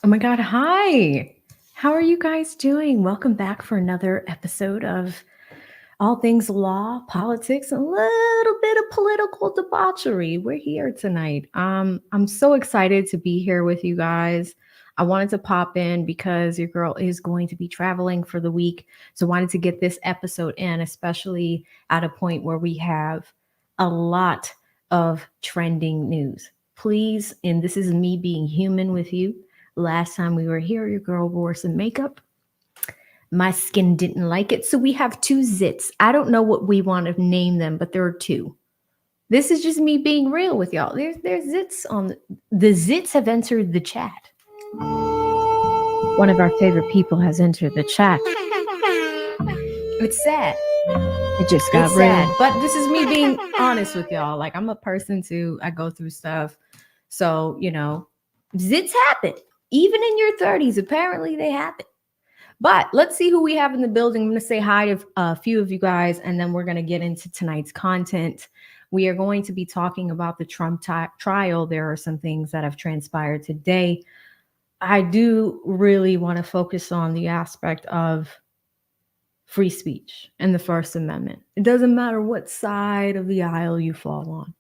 Oh my God. Hi. How are you guys doing? Welcome back for another episode of All Things Law, Politics, and a little bit of political debauchery. We're here tonight. I'm so excited to be here with you guys. I wanted to pop in because your girl is going to be traveling for the week. So I wanted to get this episode in, especially at a point where we have a lot of trending news. Please, and this is me being human with you. Last time we were here, your girl wore some makeup. My skin didn't like it, so we have two zits. I don't know what we want to name them, but there are two. This is just me being real with y'all. There's zits on the zits have entered the chat. One of our favorite people has entered the chat. It's sad. It just got sad. But this is me being honest with y'all. Like, I'm a person too. I go through stuff. So, zits happen. Even in your 30s, apparently they happen. But let's see who we have in the building. I'm going to say hi to a few of you guys, and then we're going to get into tonight's content. We are going to be talking about the Trump trial. There are some things that have transpired today. I do really want to focus on the aspect of free speech and the First Amendment. It doesn't matter what side of the aisle you fall on.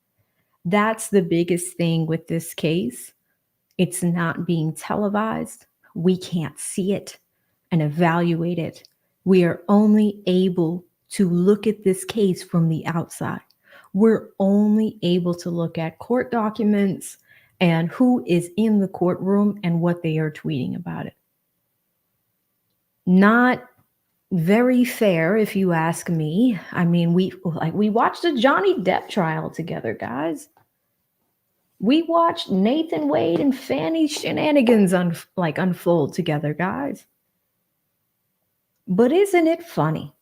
That's the biggest thing with this case. It's not being televised. We can't see it and evaluate it. We are only able to look at this case from the outside. We're only able to look at court documents and who is in the courtroom and what they are tweeting about it. Not very fair, if you ask me. I mean, we watched a Johnny Depp trial together, guys. We watched Nathan Wade and Fanny shenanigans unfold together, guys. But isn't it funny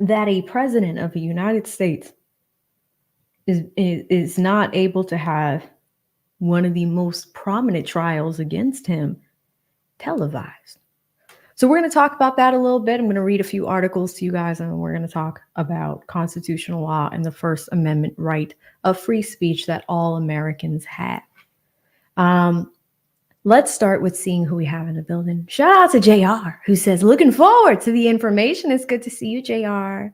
that a president of the United States is not able to have one of the most prominent trials against him televised? So we're going to talk about that a little bit. I'm going to read a few articles to you guys, and we're going to talk about constitutional law and the First Amendment right of free speech that all Americans have. Let's start with seeing who we have in the building. Shout out to JR, who says, looking forward to the information. It's good to see you, JR.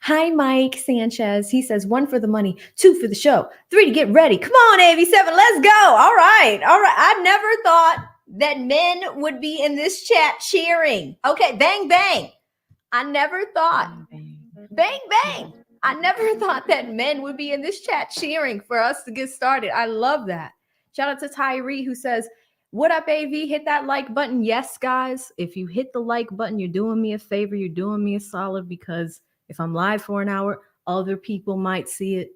Hi, Mike Sanchez. He says, 1 for the money, 2 for the show, 3 to get ready. Come on, AV7, let's go. All right. I never thought that men would be in this chat cheering. Okay, bang, bang. I never thought, bang, bang. I never thought that men would be in this chat cheering for us to get started. I love that. Shout out to Tyree, who says, what up, AV? Hit that like button. Yes, guys. If you hit the like button, you're doing me a favor. You're doing me a solid, because if I'm live for an hour, other people might see it.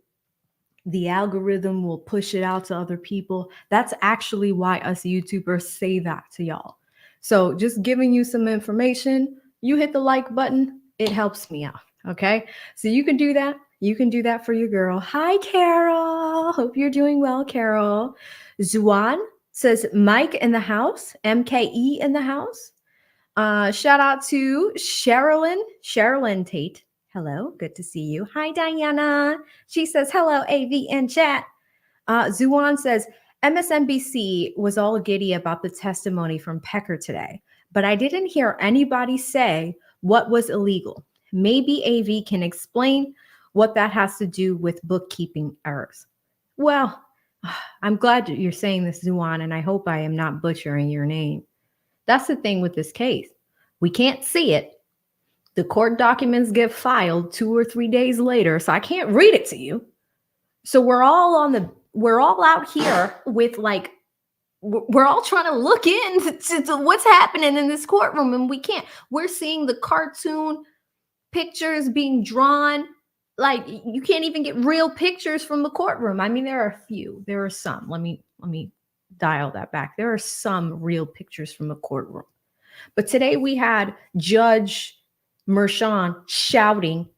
The algorithm will push it out to other people. That's actually why us YouTubers say that to y'all. So just giving you some information, you hit the like button, it helps me out. Okay. So you can do that. You can do that for your girl. Hi, Carol. Hope you're doing well, Carol. Zuan says, Mike in the house, MKE in the house. Shout out to Sherilyn Tate. Hello, good to see you. Hi, Diana. She says, hello, AV in chat. Zuan says, MSNBC was all giddy about the testimony from Pecker today, but I didn't hear anybody say what was illegal. Maybe AV can explain what that has to do with bookkeeping errors. Well, I'm glad that you're saying this, Zuan, and I hope I am not butchering your name. That's the thing with this case. We can't see it. The court documents get filed 2 or 3 days later, so I can't read it to you. So we're all out here with we're all trying to look into what's happening in this courtroom, and we can't. We're seeing the cartoon pictures being drawn. Like, you can't even get real pictures from the courtroom. I mean, there are a few. There are some. Let me dial that back. There are some real pictures from the courtroom. But today we had Judge Merchan shouting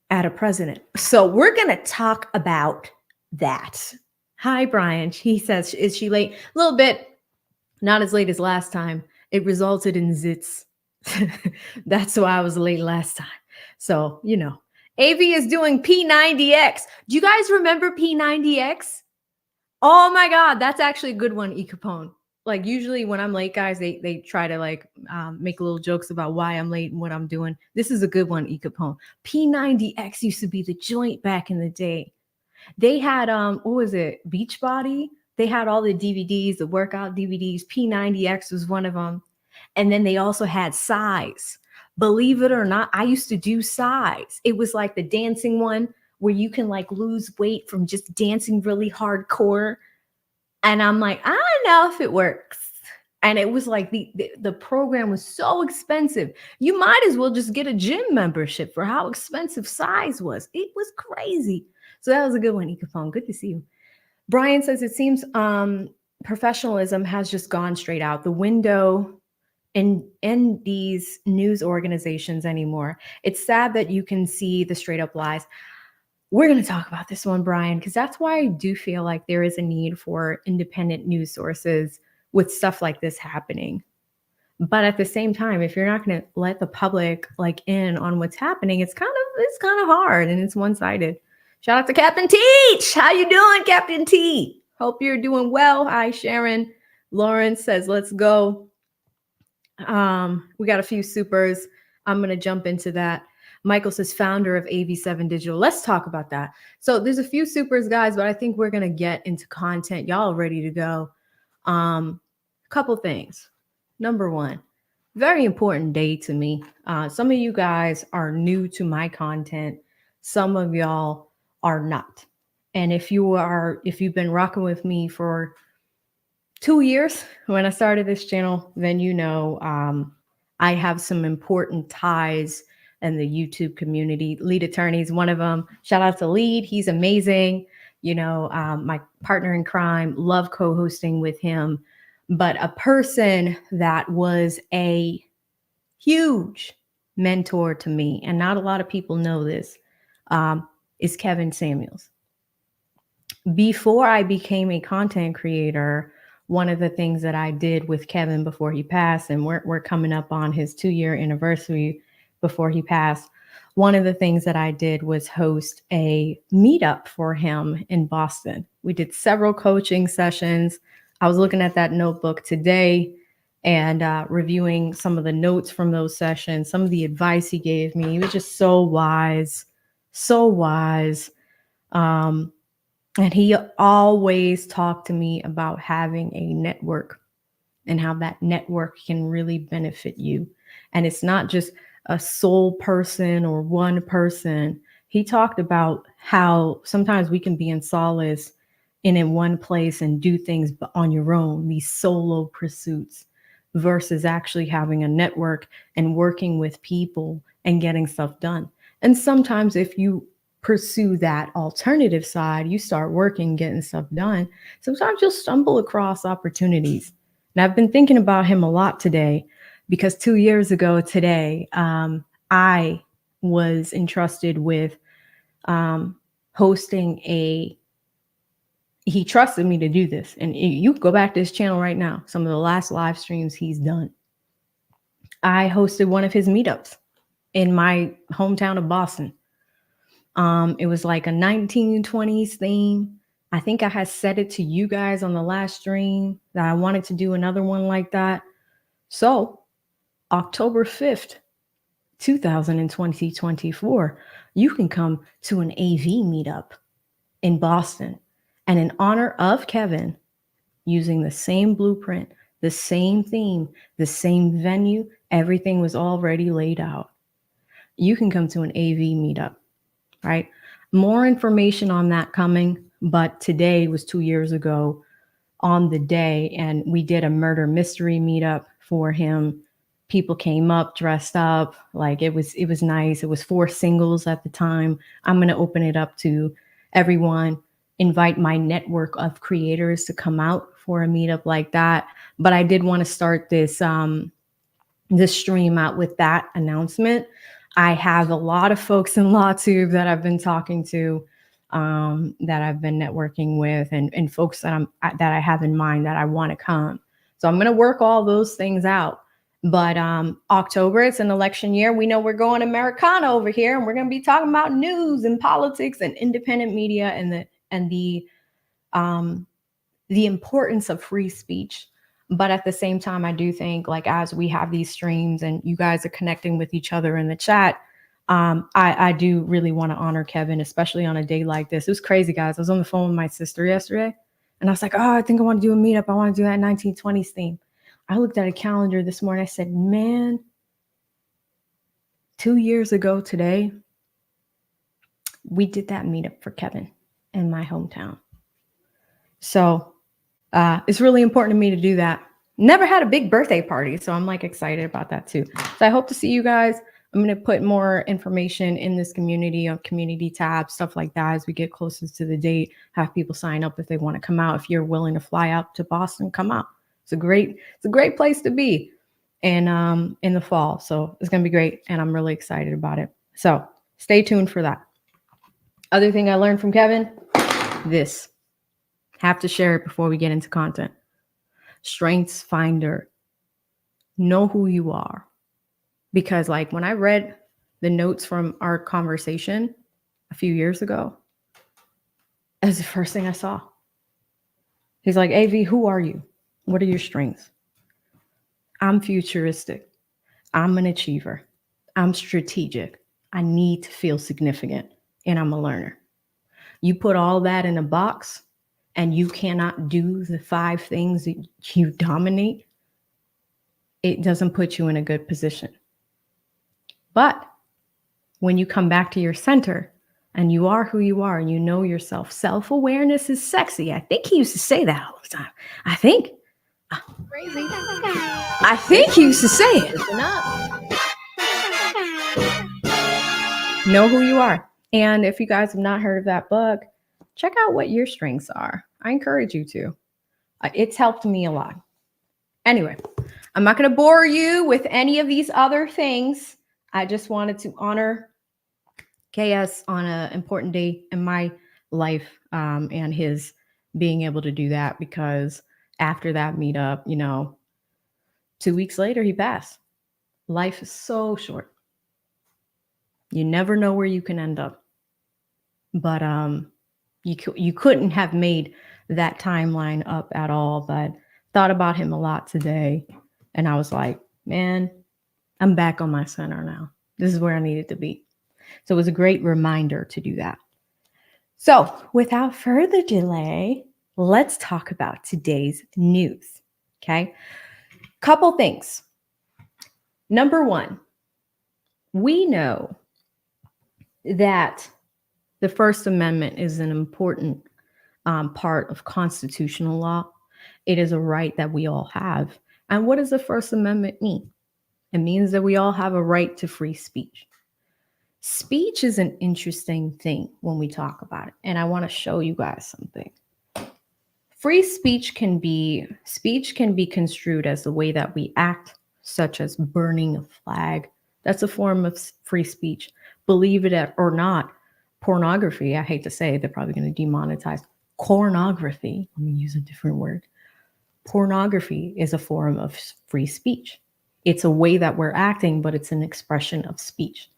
at a president. So we're going to talk about that. Hi, Brian. He says, is she late? A little bit. Not as late as last time. It resulted in zits. That's why I was late last time. So, AV is doing P90X. Do you guys remember P90X? Oh my God, that's actually a good one, E. Capone. like usually when I'm late, guys, they try to like make little jokes about why I'm late and what I'm doing. This is a good one, E Capone. P90X used to be the joint back in the day. They had what was it? Beachbody. They had all the DVDs, the workout DVDs. P90X was one of them. And then they also had Size. Believe it or not, I used to do Size. It was like the dancing one where you can like lose weight from just dancing really hardcore. And I'm like, I don't know if it works. And it was like the program was so expensive. You might as well just get a gym membership for how expensive Size was. It was crazy. So that was a good one, E Capone. Good to see you. Brian says it seems professionalism has just gone straight out the window in these news organizations anymore. It's sad that you can see the straight up lies. We're going to talk about this one, Brian, because that's why I do feel like there is a need for independent news sources with stuff like this happening. But at the same time, if you're not going to let the public like in on what's happening, it's kind of hard and it's one-sided. Shout out to Captain Teach. How you doing, Captain T? Hope you're doing well. Hi, Sharon. Lawrence says, let's go. We got a few supers. I'm going to jump into that. Michael says, founder of AV7 Digital. Let's talk about that. So there's a few supers, guys, but I think we're going to get into content. Y'all ready to go. Couple things. Number one, very important day to me. Some of you guys are new to my content. Some of y'all are not. And if you've been rocking with me for 2 years when I started this channel, then you know I have some important ties in the YouTube community. Lead Attorney is one of them. Shout out to Lead. He's amazing. You know, my partner in crime, love co-hosting with him. But a person that was a huge mentor to me, and not a lot of people know this, is Kevin Samuels. Before I became a content creator, one of the things that I did with Kevin before he passed, and we're coming up on his 2-year anniversary before he passed, one of the things that I did was host a meetup for him in Boston. We did several coaching sessions. I was looking at that notebook today and reviewing some of the notes from those sessions, some of the advice he gave me. He was just so wise, so wise. And he always talked to me about having a network and how that network can really benefit you. And it's not just a sole person or one person. He talked about how sometimes we can be in solace and in one place and do things on your own, these solo pursuits, versus actually having a network and working with people and getting stuff done. And sometimes if you pursue that alternative side, you start working, getting stuff done, sometimes you'll stumble across opportunities. And I've been thinking about him a lot today because 2 years ago today, I was entrusted with hosting he trusted me to do this. And you go back to his channel right now, some of the last live streams he's done. I hosted one of his meetups in my hometown of Boston. It was like a 1920s theme. I think I had said it to you guys on the last stream that I wanted to do another one like that. So October 5th, 2024, you can come to an AV meetup in Boston. And in honor of Kevin, using the same blueprint, the same theme, the same venue, everything was already laid out. You can come to an AV meetup, right? More information on that coming, but today was 2 years ago on the day, and we did a murder mystery meetup for him. People came up, dressed up, like it was nice. It was 4 singles at the time. I'm going to open it up to everyone, invite my network of creators to come out for a meetup like that. But I did want to start this stream out with that announcement. I have a lot of folks in LawTube that I've been talking to, that I've been networking with, and folks that I have in mind that I want to come. So I'm going to work all those things out. But October, it's an election year. We know we're going Americana over here, and we're going to be talking about news and politics and independent media and the importance of free speech. But at the same time, I do think like as we have these streams and you guys are connecting with each other in the chat, I do really want to honor Kevin, especially on a day like this. It was crazy, guys. I was on the phone with my sister yesterday and I was like, oh, I think I want to do a meetup. I want to do that 1920s theme. I looked at a calendar this morning. I said, man, 2 years ago today, we did that meetup for Kevin in my hometown. So it's really important to me to do that. Never had a big birthday party, so I'm like excited about that too. So I hope to see you guys. I'm going to put more information in this community on community tab, stuff like that as we get closer to the date. Have people sign up if they want to come out. If you're willing to fly out to Boston, come out. It's a great place to be and in the fall. So it's going to be great and I'm really excited about it. So stay tuned for that. Other thing I learned from Kevin, this. Have to share it before we get into content. Strengths finder. Know who you are. Because like when I read the notes from our conversation a few years ago, that was the first thing I saw. He's like, AV, who are you? What are your strengths? I'm futuristic. I'm an achiever. I'm strategic. I need to feel significant. And I'm a learner. You put all that in a box and you cannot do the 5 things that you dominate, it doesn't put you in a good position. But when you come back to your center and you are who you are and you know yourself, self-awareness is sexy. I think he used to say that all the time. I think. Crazy. I think he used to say it. Listen up. Know who you are. And if you guys have not heard of that book, check out what your strengths are. I encourage you to. It's helped me a lot. Anyway, I'm not going to bore you with any of these other things. I just wanted to honor KS on an important day in my life and his being able to do that because after that meetup, 2 weeks later, he passed. Life is so short. You never know where you can end up. But you couldn't have made that timeline up at all. But thought about him a lot today. And I was like, man, I'm back on my center now. This is where I needed to be. So it was a great reminder to do that. So without further delay, let's talk about today's news. Okay. Couple things. Number one, we know that the First Amendment is an important part of constitutional law. It is a right that we all have. And what does the First Amendment mean? It means that we all have a right to free speech. Speech is an interesting thing when we talk about it. And I want to show you guys something. Free speech can be construed as the way that we act, such as burning a flag. That's a form of free speech. Believe it or not, pornography, I hate to say it, they're probably going to demonetize. Pornography, let me use a different word. Pornography is a form of free speech. It's a way that we're acting, but it's an expression of speech.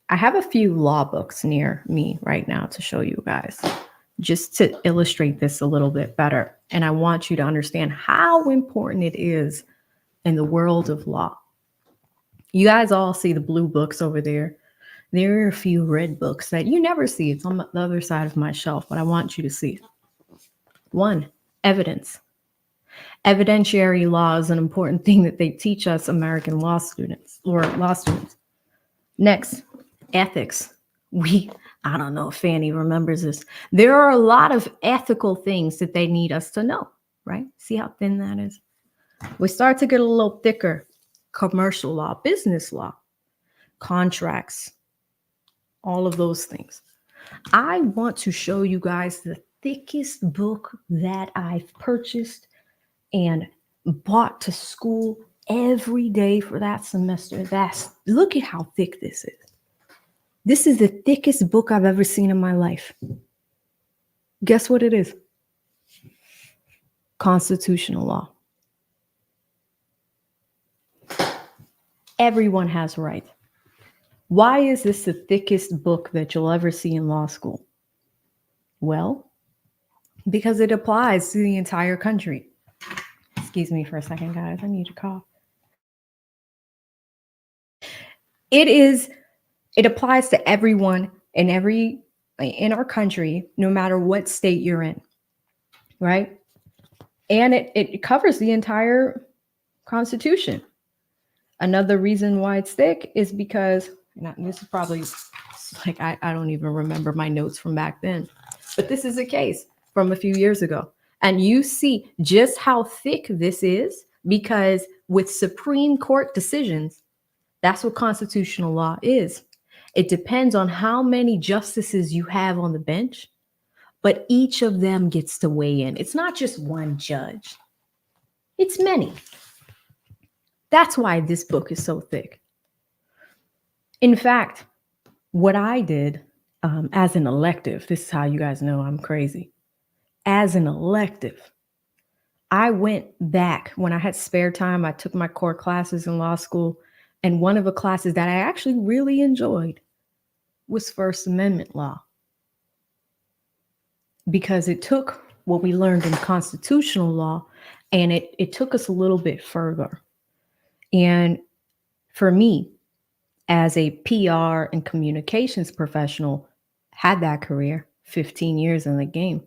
I have a few law books near me right now to show you guys, just to illustrate this a little bit better. And I want you to understand how important it is in the world of law. You guys all see the blue books over there. There are a few red books that you never see. It's on the other side of my shelf, but I want you to see it. 1, evidence. Evidentiary law is an important thing that they teach us American law students. Next, ethics. I don't know if Fanny remembers this. There are a lot of ethical things that they need us to know, right? See how thin that is? We start to get a little thicker. Commercial law, business law, contracts, all of those things. I want to show you guys the thickest book that I've purchased and bought to school every day for that semester. Look at how thick this is. This is the thickest book I've ever seen in my life. Guess what it is? Constitutional law. Everyone has a right. Why is this the thickest book that you'll ever see in law school? Well, because it applies to the entire country. Excuse me for a second, guys. I need to cough. It applies to everyone in our country, no matter what state you're in, right? And it covers the entire Constitution. Another reason why it's thick is because, this is probably like, I don't even remember my notes from back then, but this is a case from a few years ago. And you see just how thick this is, because with Supreme Court decisions, that's what constitutional law is. It depends on how many justices you have on the bench, but each of them gets to weigh in. It's not just one judge, it's many. That's why this book is so thick. In fact, what I did as an elective, this is how you guys know I'm crazy. As an elective, I went back when I had spare time. I took my core classes in law school, and one of the classes that I actually really enjoyed was First Amendment law, because it took what we learned in constitutional law and it took us a little bit further. And for me, as a PR and communications professional, had that career, 15 years in the game,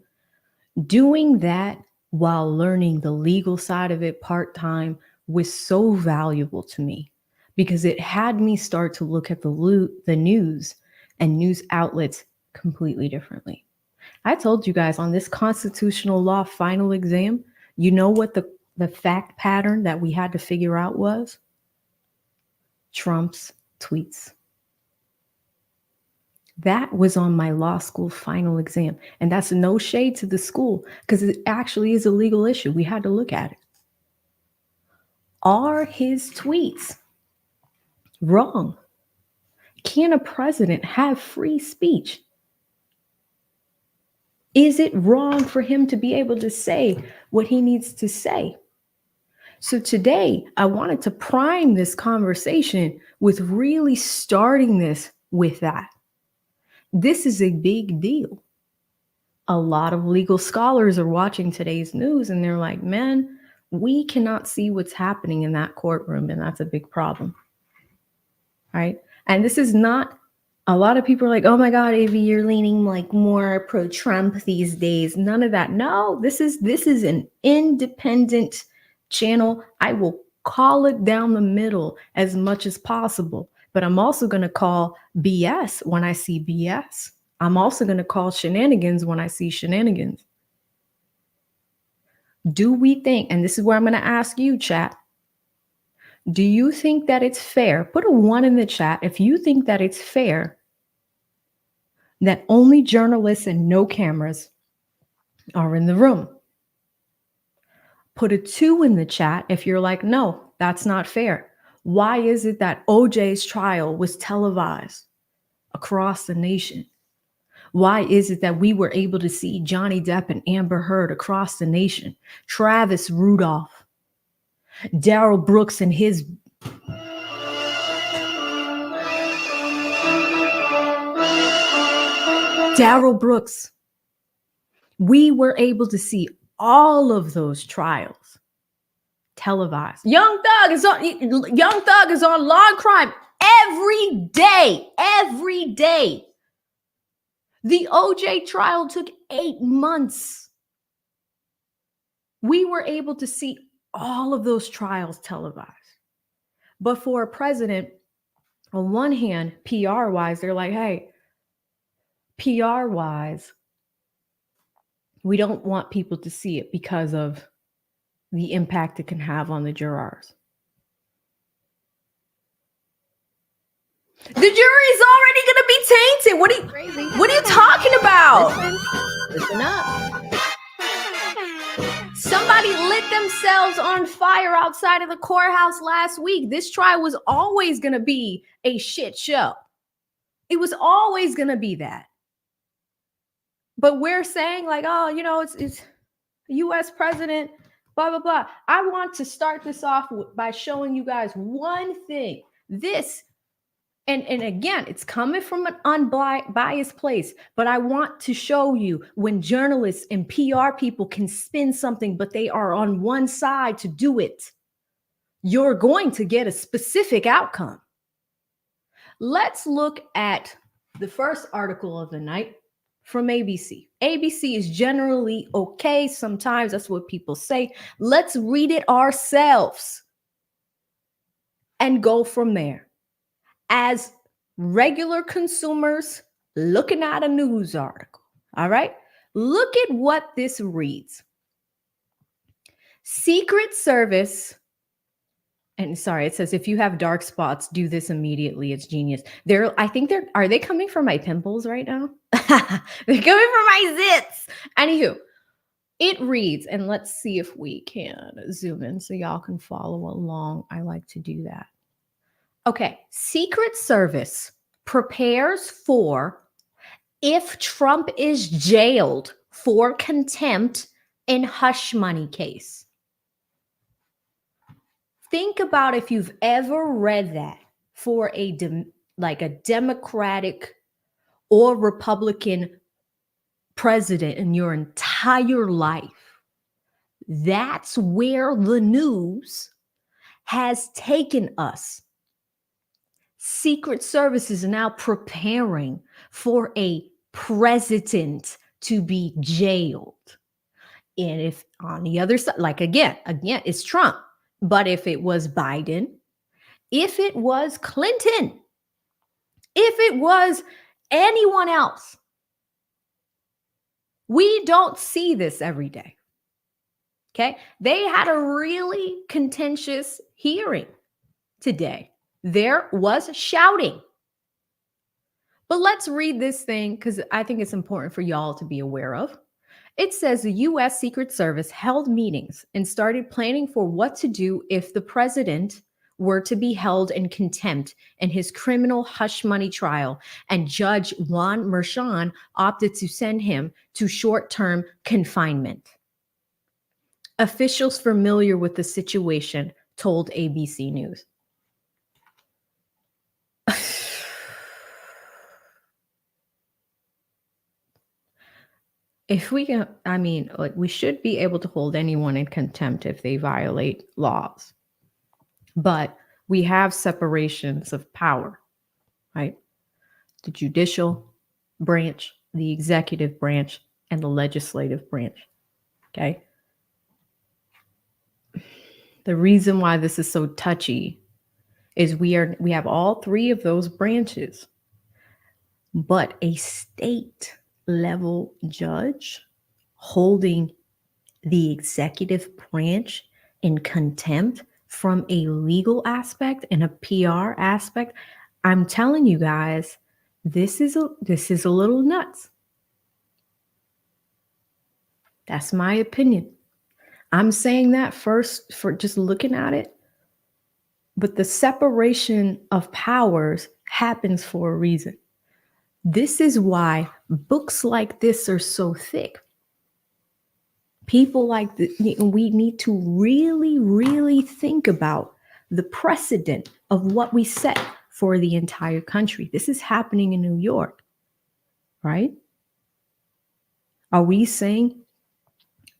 doing that while learning the legal side of it part-time was so valuable to me, because it had me start to look at the news and news outlets completely differently. I told you guys on this constitutional law final exam, you know what the fact pattern that we had to figure out was? Trump's tweets. That was on my law school final exam. And that's no shade to the school, because it actually is a legal issue. We had to look at it. Are his tweets wrong? Can a president have free speech? Is it wrong for him to be able to say what he needs to say? So today, I wanted to prime this conversation with really starting this with that. This is a big deal. A lot of legal scholars are watching today's news and they're like, man, we cannot see what's happening in that courtroom, and that's a big problem, right? And this is not, a lot of people are like, oh my God, Avi, you're leaning like more pro-Trump these days. None of that. No, this is an independent channel. I will call it down the middle as much as possible, but I'm also going to call BS when I see BS. I'm also going to call shenanigans when I see shenanigans. Do we think, and this is where I'm going to ask you, chat, do you think that it's fair? Put a 1 in the chat if you think that it's fair that only journalists and no cameras are in the room. Put a 2 in the chat if you're like, no, that's not fair. Why is it that OJ's trial was televised across the nation? Why is it that we were able to see Johnny Depp and Amber Heard across the nation? Travis Rudolph, Daryl Brooks and his Daryl Brooks. We were able to see all of those trials televised. Young Thug is on Law and Crime every day. Every day. The OJ trial took 8 months. We were able to see all of those trials televised. But for a president, on one hand, PR-wise, they're like, hey, PR-wise, we don't want people to see it because of the impact it can have on the jurors. The jury is already going to be tainted. What are you talking about? Listen up. Somebody lit themselves on fire outside of the courthouse last week. This trial was always going to be a shit show. It was always going to be that. But we're saying like, oh, you know, it's U.S. president, blah, blah, blah. I want to start this off by showing you guys one thing. This And again, it's coming from an unbiased place, but I want to show you when journalists and PR people can spin something, but they are on one side to do it, you're going to get a specific outcome. Let's look at the first article of the night from ABC. ABC is generally okay. Sometimes that's what people say. Let's read it ourselves and go from there. As regular consumers looking at a news article, all right? Look at what this reads. Secret Service, and sorry, it says if you have dark spots, do this immediately. It's genius. Are they coming for my pimples right now? They're coming for my zits. Anywho, it reads, and let's see if we can zoom in so y'all can follow along. I like to do that. Okay, Secret Service prepares for if Trump is jailed for contempt in hush money case. Think about if you've ever read that for a Democratic or Republican president in your entire life. That's where the news has taken us. Secret Service is now preparing for a president to be jailed. And if on the other side, like again, it's Trump. But if it was Biden, if it was Clinton, if it was anyone else, we don't see this every day. Okay? They had a really contentious hearing today. There was shouting. But let's read this thing because I think it's important for y'all to be aware of. It says the U.S. Secret Service held meetings and started planning for what to do if the president were to be held in contempt in his criminal hush money trial, and Judge Juan Merchan opted to send him to short-term confinement. Officials familiar with the situation told ABC News. If we can, we should be able to hold anyone in contempt if they violate laws. But we have separations of power, right? The judicial branch, the executive branch, and the legislative branch, okay? The reason why this is so touchy is we have all three of those branches, but a state level judge holding the executive branch in contempt from a legal aspect and a PR aspect, I'm telling you guys, this is a little nuts. That's my opinion. I'm saying that first for just looking at it, but the separation of powers happens for a reason. This is why books like this are so thick. People like we need to really, really think about the precedent of what we set for the entire country. This is happening in New York, right? Are we saying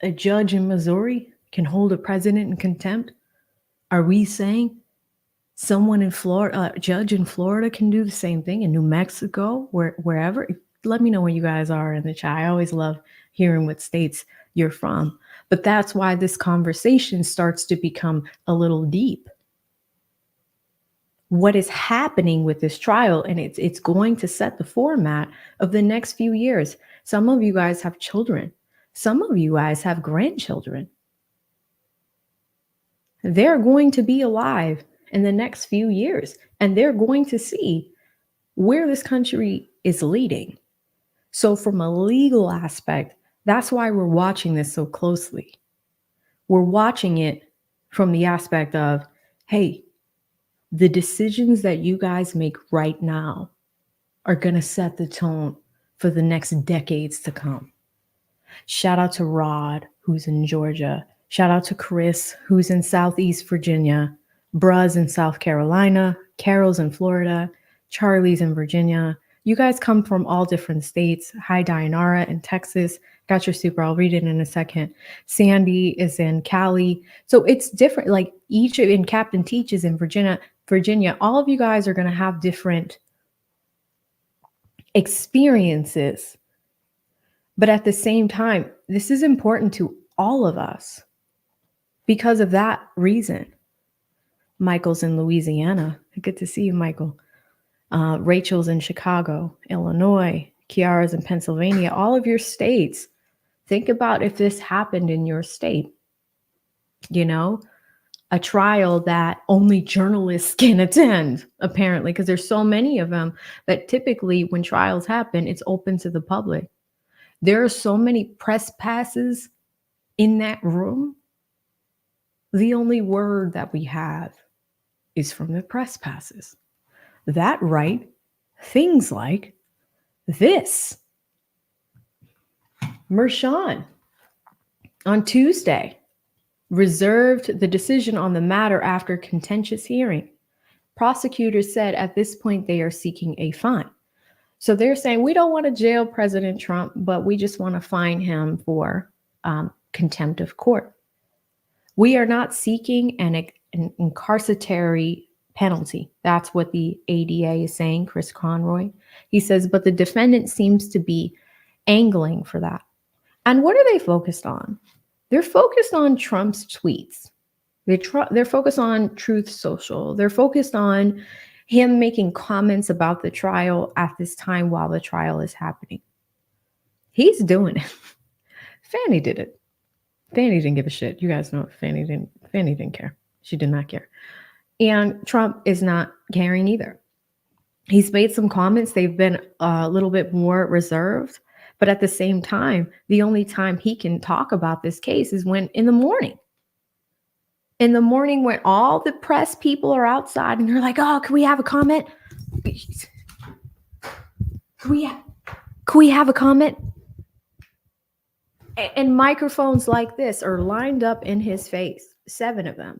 a judge in Missouri can hold a president in contempt? Are we saying someone in Florida, a judge in Florida can do the same thing, in New Mexico, wherever? Let me know where you guys are in the chat. I always love hearing what states you're from. But that's why this conversation starts to become a little deep. What is happening with this trial, and it's going to set the format of the next few years. Some of you guys have children. Some of you guys have grandchildren. They're going to be alive in the next few years, and they're going to see where this country is leading. So from a legal aspect, that's why we're watching this so closely. We're watching it from the aspect of, hey, the decisions that you guys make right now are going to set the tone for the next decades to come. Shout out to Rod, who's in Georgia. Shout out to Chris, who's in Southeast Virginia. Bruz in South Carolina. Carol's in Florida. Charlie's in Virginia. You guys come from all different states. Hi, Dianara in Texas. Got your super. I'll read it in a second. Sandy is in Cali. So it's different. Like each in Captain Teach is in Virginia. All of you guys are going to have different experiences. But at the same time, this is important to all of us because of that reason. Michael's in Louisiana. Good to see you, Michael. Rachel's in Chicago, Illinois. Kiara's in Pennsylvania. All of your states. Think about if this happened in your state. You know, a trial that only journalists can attend, apparently, because there's so many of them that typically when trials happen, it's open to the public. There are so many press passes in that room. The only word that we have is from the press passes that write things like this. Mershon on Tuesday reserved the decision on the matter after contentious hearing. Prosecutors said at this point they are seeking a fine. So they're saying we don't want to jail President Trump, but we just want to fine him for contempt of court. We are not seeking an incarceratory penalty. That's what the ADA is saying, Chris Conroy. He says, but the defendant seems to be angling for that. And what are they focused on? They're focused on Trump's tweets. They're focused on Truth Social. They're focused on him making comments about the trial at this time while the trial is happening. He's doing it. Fanny did it. Fanny didn't give a shit. You guys know Fanny didn't care. She did not care. And Trump is not caring either. He's made some comments. They've been a little bit more reserved. But at the same time, the only time he can talk about this case is when in the morning. In the morning when all the press people are outside and they're like, oh, can we have a comment? Can we have a comment? And microphones like this are lined up in his face, 7 of them.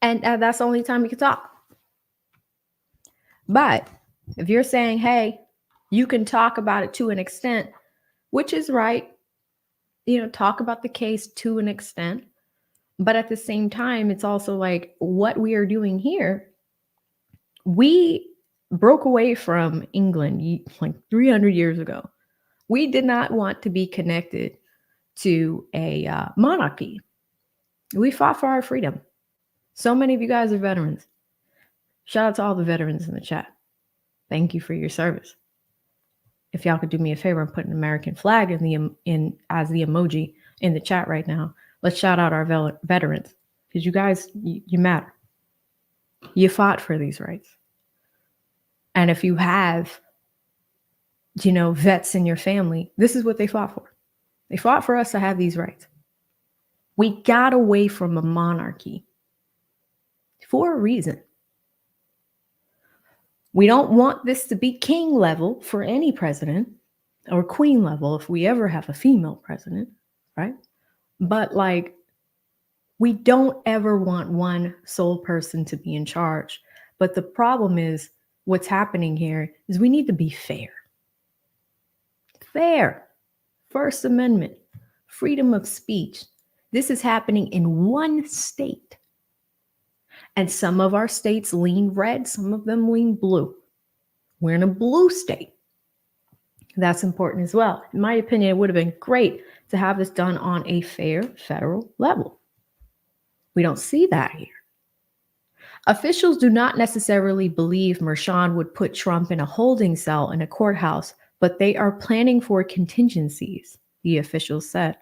And that's the only time he can talk. But if you're saying, hey, you can talk about it to an extent, which is right, talk about the case to an extent. But at the same time, it's also like what we are doing here. We broke away from England like 300 years ago. We did not want to be connected to a monarchy. We fought for our freedom. So many of you guys are veterans. Shout out to all the veterans in the chat. Thank you for your service. If y'all could do me a favor and put an American flag as the emoji in the chat right now, let's shout out our veterans because you guys, you matter. You fought for these rights. And if you have, vets in your family, this is what they fought for. They fought for us to have these rights. We got away from a monarchy for a reason. We don't want this to be king level for any president or queen level if we ever have a female president, right? But we don't ever want one sole person to be in charge. But the problem is what's happening here is we need to be fair. Fair. First Amendment, freedom of speech. This is happening in one state. And some of our states lean red, some of them lean blue. We're in a blue state. That's important as well. In my opinion, it would have been great to have this done on a fair federal level. We don't see that here. Officials do not necessarily believe Mershon would put Trump in a holding cell in a courthouse, but they are planning for contingencies, the officials said.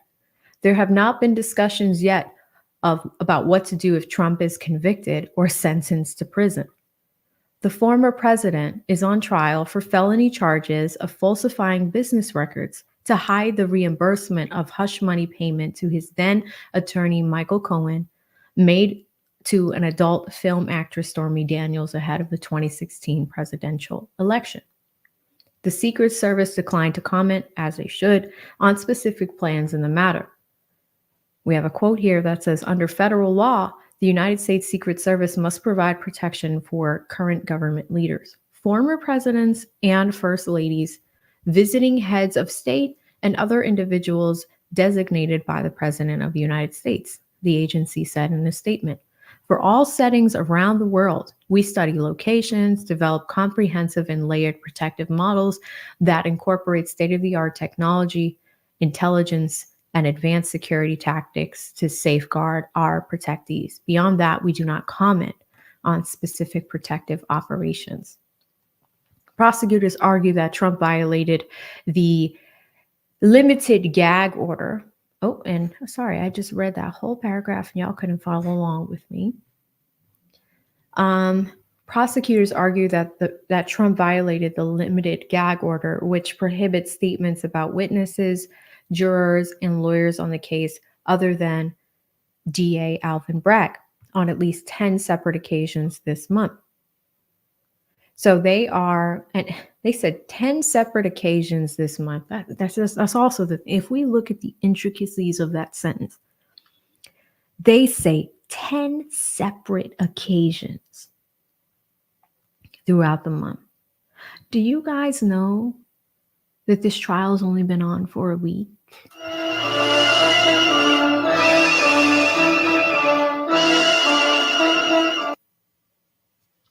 There have not been discussions yet about what to do if Trump is convicted or sentenced to prison. The former president is on trial for felony charges of falsifying business records to hide the reimbursement of hush money payment to his then attorney Michael Cohen made to an adult film actress Stormy Daniels ahead of the 2016 presidential election. The Secret Service declined to comment, as they should, on specific plans in the matter. We have a quote here that says, under federal law, the United States Secret Service must provide protection for current government leaders. former presidents and first ladies, visiting heads of state, and other individuals designated by the President of the United States, the agency said in a statement. For all settings around the world, we study locations, develop comprehensive and layered protective models that incorporate state-of-the-art technology, intelligence, and advanced security tactics to safeguard our protectees. Beyond that, we do not comment on specific protective operations. Prosecutors argue that Trump violated the limited gag order. Oh, and sorry, I just read that whole paragraph and y'all couldn't follow along with me. Prosecutors argue that Trump violated the limited gag order, which prohibits statements about witnesses, jurors, and lawyers on the case other than DA Alvin Bragg on at least 10 separate occasions this month. So they said 10 separate occasions this month. That's also if we look at the intricacies of that sentence, they say 10 separate occasions throughout the month. Do you guys know that this trial has only been on for a week?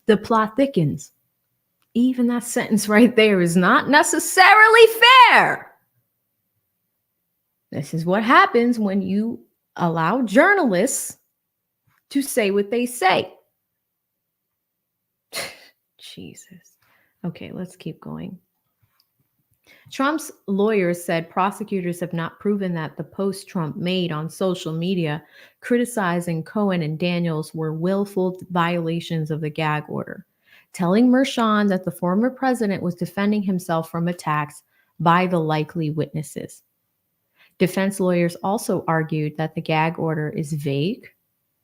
The plot thickens. Even that sentence right there is not necessarily fair. This is what happens when you allow journalists to say what they say. Jesus. Okay, let's keep going. Trump's lawyers said prosecutors have not proven that the posts Trump made on social media criticizing Cohen and Daniels were willful violations of the gag order, telling Merchan that the former president was defending himself from attacks by the likely witnesses. Defense lawyers also argued that the gag order is vague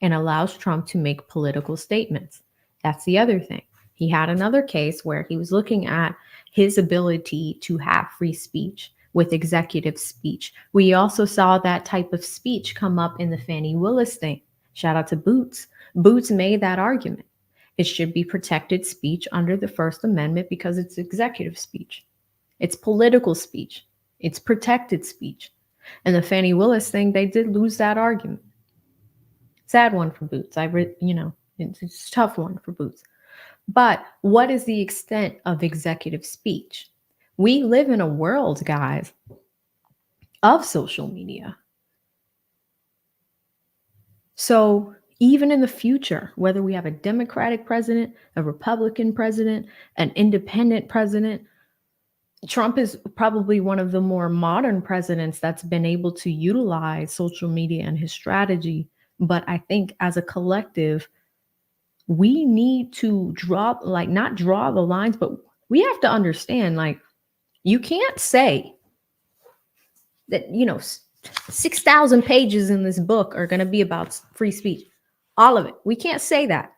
and allows Trump to make political statements. That's the other thing. He had another case where he was looking at his ability to have free speech with executive speech. We also saw that type of speech come up in the Fani Willis thing. Shout out to Boots. Boots made that argument. It should be protected speech under the First Amendment because it's executive speech. It's political speech. It's protected speech. And the Fani Willis thing, they did lose that argument. Sad one for Boots. It's a tough one for Boots. But what is the extent of executive speech? We live in a world, guys, of social media. So even in the future, whether we have a Democratic president, a Republican president, an independent president, Trump is probably one of the more modern presidents that's been able to utilize social media and his strategy. But I think as a collective, we need to not draw the lines, but we have to understand, you can't say that, 6,000 pages in this book are going to be about free speech. All of it. We can't say that.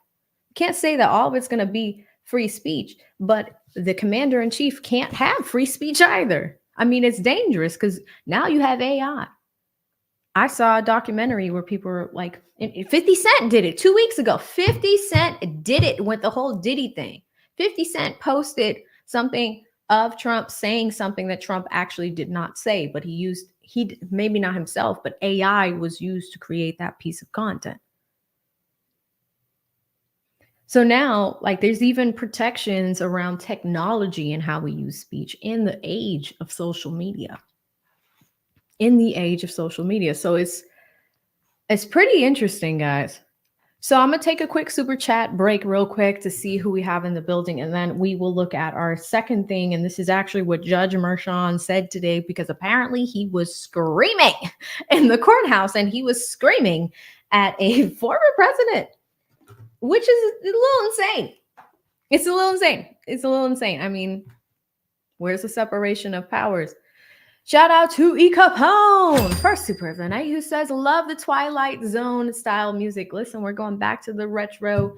Can't say that all of it's going to be free speech, but the commander in chief can't have free speech either. I mean, it's dangerous because now you have AI. I saw a documentary where people were like, 50 Cent did it 2 weeks ago. 50 Cent did it with the whole Diddy thing. 50 Cent posted something of Trump saying something that Trump actually did not say, but he maybe not himself, but AI was used to create that piece of content. So now, there's even protections around technology and how we use speech in the age of social media. So it's pretty interesting, guys. So I'm going to take a quick super chat break real quick to see who we have in the building. And then we will look at our second thing. And this is actually what Judge Merchan said today, because apparently he was screaming in the courthouse and he was screaming at a former president, which is a little insane. It's a little insane. I mean, where's the separation of powers? Shout out to E. Capone, first super of the night, who says, love the Twilight Zone style music. Listen, we're going back to the retro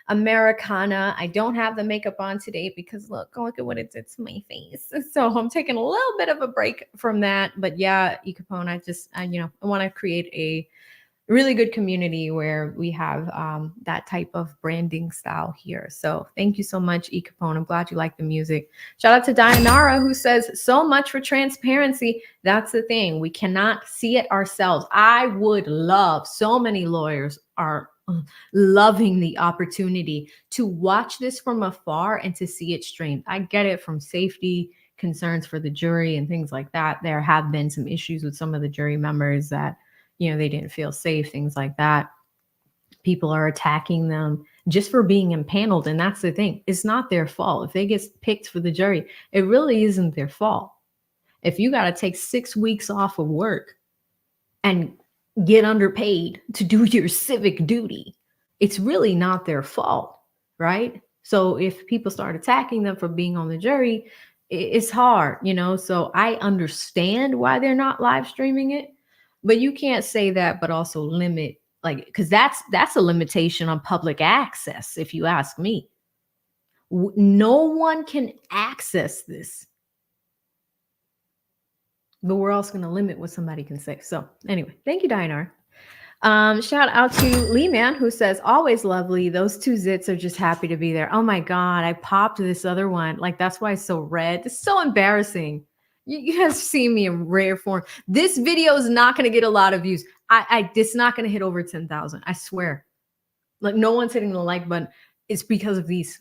Americana. I don't have the makeup on today because look at what it did to my face. So I'm taking a little bit of a break from that. But yeah, E. Capone, I want to create really good community where we have that type of branding style here. So thank you so much, E Capone. I'm glad you like the music. Shout out to Dianara, who says, so much for transparency. That's the thing. We cannot see it ourselves. I would love, so many lawyers are loving the opportunity to watch this from afar and to see it streamed. I get it from safety concerns for the jury and things like that. There have been some issues with some of the jury members that, you know, they didn't feel safe, things like that. People are attacking them just for being impaneled. And that's the thing. It's not their fault. If they get picked for the jury, it really isn't their fault. If you got to take 6 weeks off of work and get underpaid to do your civic duty, it's really not their fault, right? So if people start attacking them for being on the jury, it's hard, you know? So I understand why they're not live streaming it, but you can't say that, but also limit, like, because that's a limitation on public access, if you ask me. No one can access this, but we're also going to limit what somebody can say. So anyway, thank you, Dinar. Shout out to Lee Man, who says, always lovely. Those two zits are just happy to be there. Oh my God, I popped this other one. Like, that's why it's so red. It's so embarrassing. You guys see me in rare form. This video is not going to get a lot of views. It's not going to hit over 10,000. I swear. Like, no one's hitting the like button. It's because of these.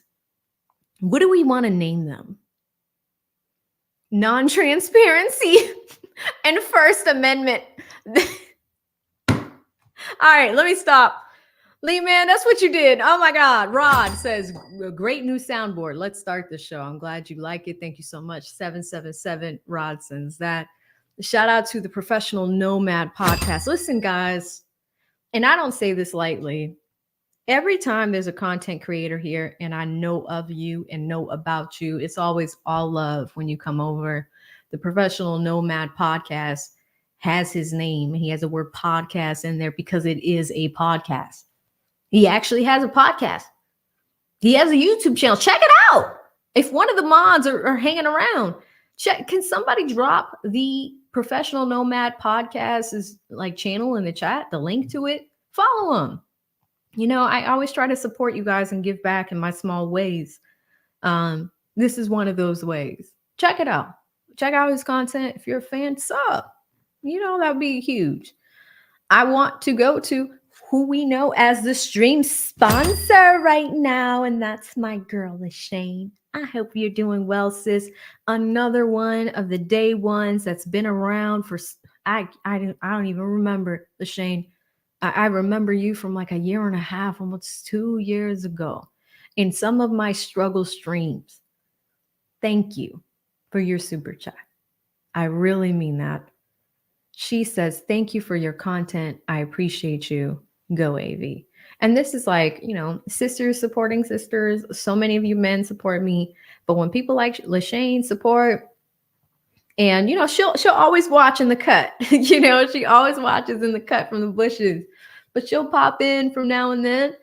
What do we want to name them? Non-transparency and First Amendment. All right, let me stop. Lee, man, that's what you did. Oh my God. Rod says, great new soundboard. Let's start the show. I'm glad you like it. Thank you so much. 777 Rod sends that. Shout out to the Professional Nomad podcast. Listen, guys, and I don't say this lightly. Every time there's a content creator here and I know of you and know about you, it's always all love when you come over. The Professional Nomad podcast has his name. He has the word podcast in there because it is a podcast. He actually has a podcast. He has a YouTube channel. Check it out. If one of the mods are hanging around, can somebody drop the Professional Nomad podcast's like channel in the chat, the link to it? Follow him. You know, I always try to support you guys and give back in my small ways. This is one of those ways. Check it out. Check out his content. If you're a fan, sub. You know, that would be huge. I want to go to who we know as the stream sponsor right now, and that's my girl, LaShane. I hope you're doing well, sis. Another one of the day ones that's been around for, I don't even remember, LaShane. I remember you from like a year and a half, almost 2 years ago, in some of my struggle streams. Thank you for your super chat. I really mean that. She says, thank you for your content. I appreciate you. Go AV. And this is like, you know, sisters supporting sisters. So many of you men support me. But when people like LaShane support, and, you know, she'll always watch in the cut. You know, she always watches in the cut from the bushes. But she'll pop in from now and then.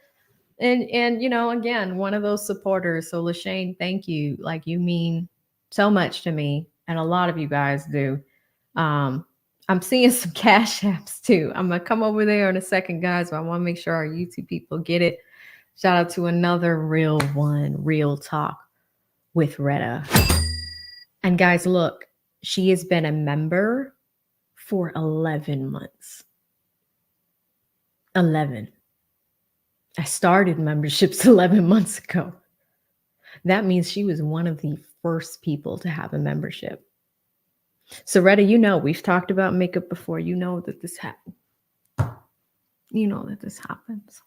And you know, again, one of those supporters. So LaShane, thank you. Like, you mean so much to me. And a lot of you guys do. I'm seeing some cash apps too. I'm going to come over there in a second, guys, but I want to make sure our YouTube people get it. Shout out to another real one, Real Talk with Retta. And guys, look, she has been a member for 11 months. 11. I started memberships 11 months ago. That means she was one of the first people to have a membership. So Retta, you know, we've talked about makeup before. You know that this happens. You know that this happens.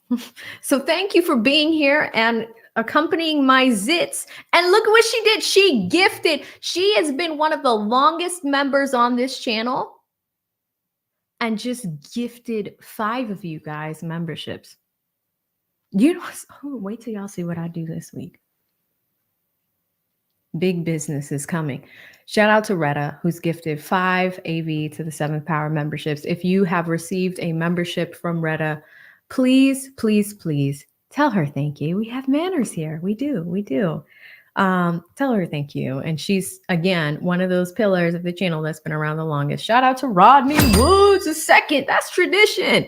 So thank you for being here and accompanying my zits. And look at what she did. She gifted. She has been one of the longest members on this channel and just gifted 5 of you guys memberships. You know, wait till y'all see what I do this week. Big business is coming. Shout out to Retta, who's gifted 5 AV to the 7th Power memberships. If you have received a membership from Retta, please, please, please tell her thank you. We have manners here. We do. Tell her thank you. And she's, again, one of those pillars of the channel that's been around the longest. Shout out to Rodney Woods II. That's tradition.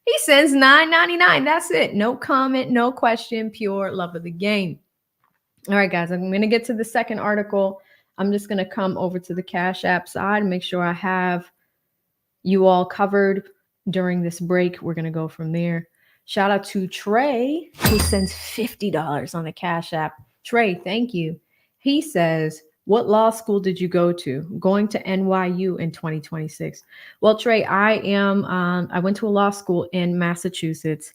He sends $9.99. That's it. No comment, no question, pure love of the game. All right, guys, I'm going to get to the second article. I'm just going to come over to the Cash App side and make sure I have you all covered during this break. We're going to go from there. Shout out to Trey, who sends $50 on the Cash App. Trey, thank you. He says, what law school did you go to? Going to NYU in 2026. Well, Trey, I went to a law school in Massachusetts.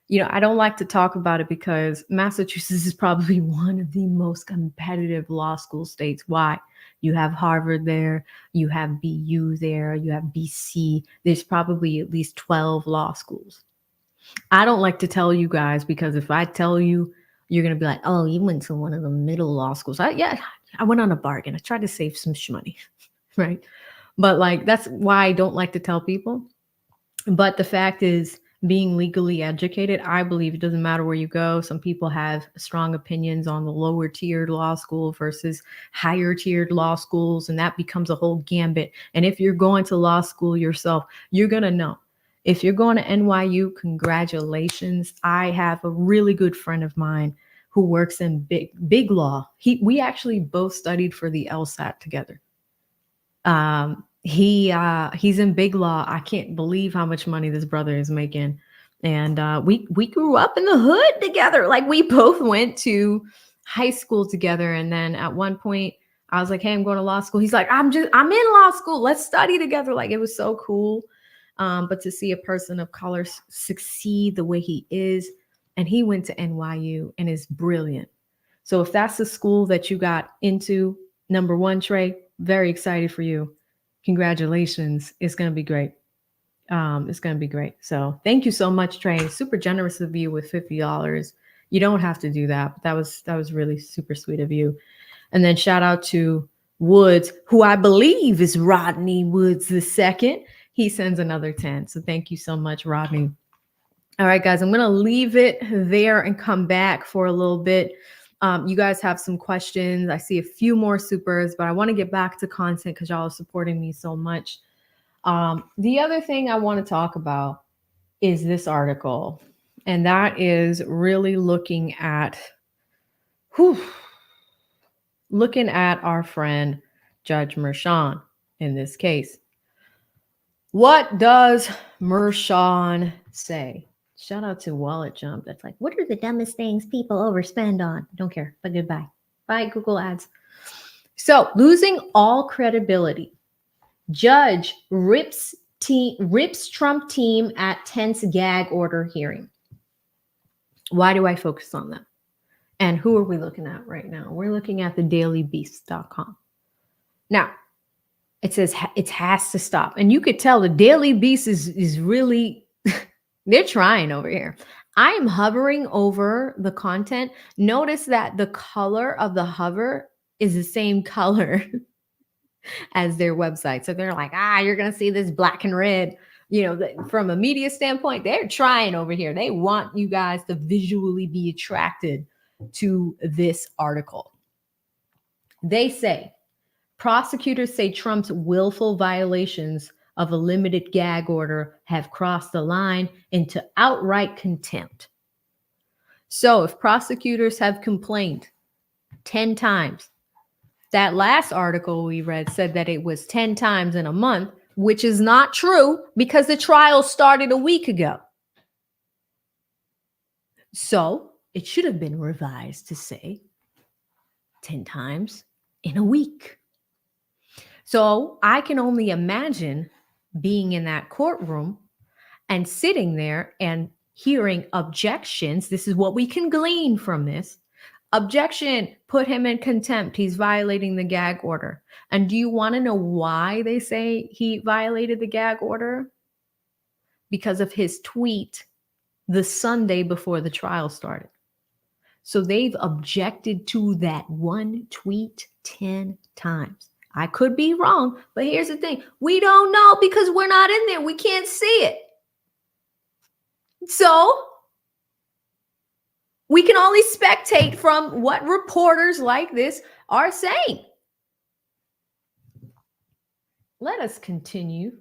You know, I don't like to talk about it because Massachusetts is probably one of the most competitive law school states. Why? You have Harvard there, you have BU there, you have BC. There's probably at least 12 law schools. I don't like to tell you guys because if I tell you, you're going to be like, oh, you went to one of the middle law schools. I went on a bargain. I tried to save some money, right? But like, that's why I don't like to tell people. But the fact is, being legally educated, I believe it doesn't matter where you go. Some people have strong opinions on the lower tiered law school versus higher tiered law schools, and that becomes a whole gambit. And if you're going to law school yourself, you're going to know. If you're going to NYU, congratulations. I have a really good friend of mine who works in big law. We actually both studied for the LSAT together. He's in big law. I can't believe how much money this brother is making. And we grew up in the hood together. Like, we both went to high school together. And then at one point I was like, hey, I'm going to law school. He's like, I'm in law school. Let's study together. Like, it was so cool. But to see a person of color succeed the way he is, and he went to NYU and is brilliant. So if that's the school that you got into, number one, Trey, very excited for you. Congratulations. It's going to be great. It's going to be great. So thank you so much, Trey. Super generous of you with $50. You don't have to do that, but that was really super sweet of you. And then shout out to Woods, who I believe is Rodney Woods II. He sends another 10. So thank you so much, Rodney. All right, guys, I'm going to leave it there and come back for a little bit. You guys have some questions. I see a few more supers, but I want to get back to content because y'all are supporting me so much. The other thing I want to talk about is this article, and that is really looking at our friend Judge Mershon in this case. What does Mershon say? Shout out to Wallet Jump. That's like, what are the dumbest things people overspend on? Don't care, but goodbye. Bye, Google Ads. So, losing all credibility. Judge rips Trump team at tense gag order hearing. Why do I focus on that? And who are we looking at right now? We're looking at thedailybeast.com. Now, it says it has to stop. And you could tell the Daily Beast is really... They're trying over here. I am hovering over the content. Notice that the color of the hover is the same color as their website. So they're like, you're going to see this black and red. You know, from a media standpoint, they're trying over here. They want you guys to visually be attracted to this article. They say, prosecutors say Trump's willful violations of a limited gag order have crossed the line into outright contempt. So if prosecutors have complained 10 times, that last article we read said that it was 10 times in a month, which is not true because the trial started a week ago. So it should have been revised to say 10 times in a week. So I can only imagine being in that courtroom and sitting there and hearing objections. This is what we can glean from this. Objection, put him in contempt. He's violating the gag order. And do you want to know why they say he violated the gag order? Because of his tweet the Sunday before the trial started. So they've objected to that one tweet 10 times. I could be wrong, but here's the thing. We don't know because we're not in there. We can't see it. So we can only spectate from what reporters like this are saying. Let us continue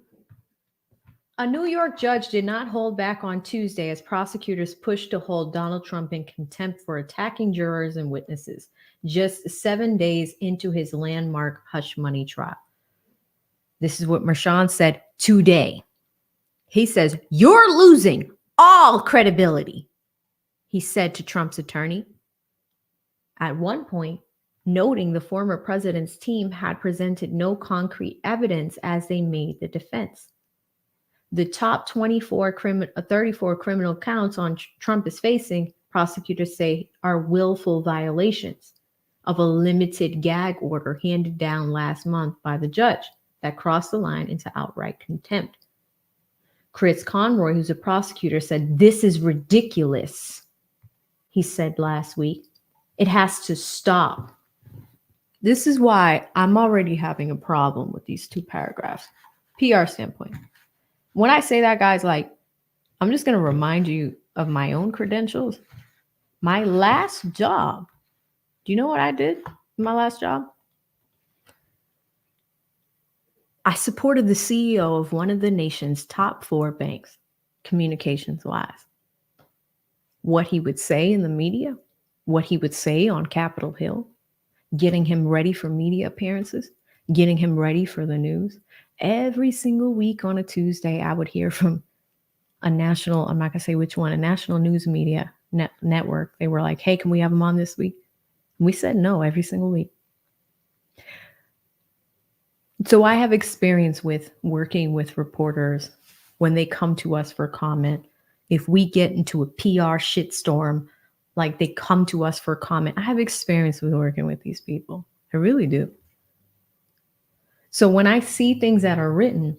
A New York judge did not hold back on Tuesday as prosecutors pushed to hold Donald Trump in contempt for attacking jurors and witnesses, just 7 days into his landmark hush money trial. This is what Merchan said today. He says, "You're losing all credibility," he said to Trump's attorney. At one point, noting the former president's team had presented no concrete evidence as they made the defense. The top 34 criminal counts on Trump is facing, prosecutors say, are willful violations of a limited gag order handed down last month by the judge that crossed the line into outright contempt. Chris Conroy, who's a prosecutor, said, "This is ridiculous," he said last week. "It has to stop." This is why I'm already having a problem with these two paragraphs. PR standpoint. When I say that, guys, like, I'm just going to remind you of my own credentials. My last job, do you know what I did in my last job? I supported the CEO of one of the nation's top 4 banks, communications-wise. What he would say in the media, what he would say on Capitol Hill, getting him ready for media appearances, getting him ready for the news. Every single week on a Tuesday, I would hear from a national, I'm not going to say which one, a national news media network. They were like, "Hey, can we have him on this week?" And we said no every single week. So I have experience with working with reporters when they come to us for comment. If we get into a PR shitstorm, like they come to us for comment, I have experience with working with these people. I really do. So when I see things that are written,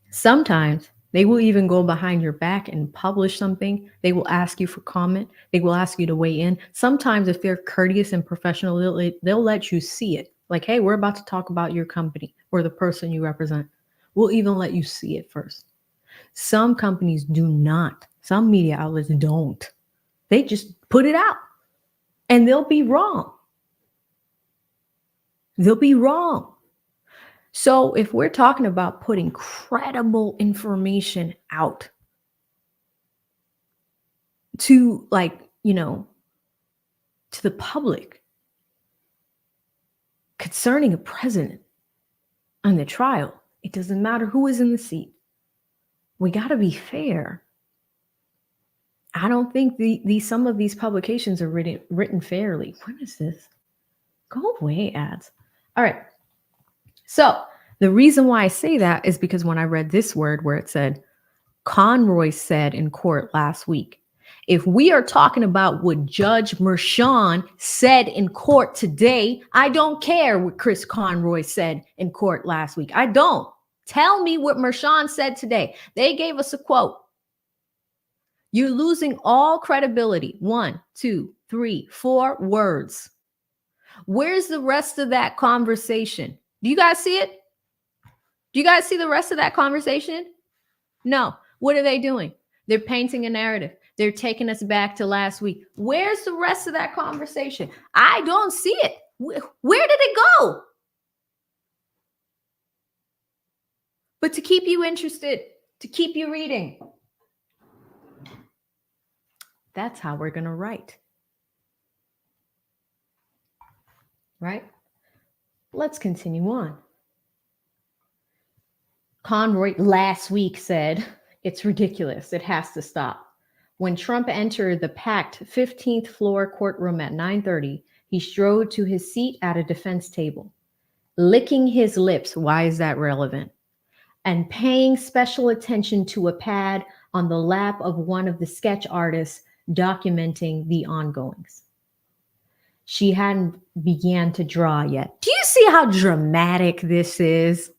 sometimes they will even go behind your back and publish something. They will ask you for comment. They will ask you to weigh in. Sometimes if they're courteous and professional, they'll let you see it. Like, "Hey, we're about to talk about your company or the person you represent." We'll even let you see it first. Some companies do not. Some media outlets don't. They just put it out and they'll be wrong. They'll be wrong. So if we're talking about putting credible information out to, like, to the public concerning a president on the trial, it doesn't matter who is in the seat. We got to be fair. I don't think some of these publications are written fairly. What is this? Go away, ads. All right. So the reason why I say that is because when I read this word where it said, Conroy said in court last week, if we are talking about what Judge Merchan said in court today, I don't care what Chris Conroy said in court last week. I don't. Tell me what Merchan said today. They gave us a quote. "You're losing all credibility." 1, 2, 3, 4 words. Where's the rest of that conversation? Do you guys see it? Do you guys see the rest of that conversation? No. What are they doing? They're painting a narrative. They're taking us back to last week. Where's the rest of that conversation? I don't see it. Where did it go? But to keep you interested, to keep you reading, that's how we're going to write. Right? Let's continue on. Conroy last week said, "It's ridiculous. It has to stop." When Trump entered the packed 15th floor courtroom at 9:30, he strode to his seat at a defense table, licking his lips. Why is that relevant? And paying special attention to a pad on the lap of one of the sketch artists documenting the ongoings. She hadn't began to draw yet. Do you see how dramatic this is?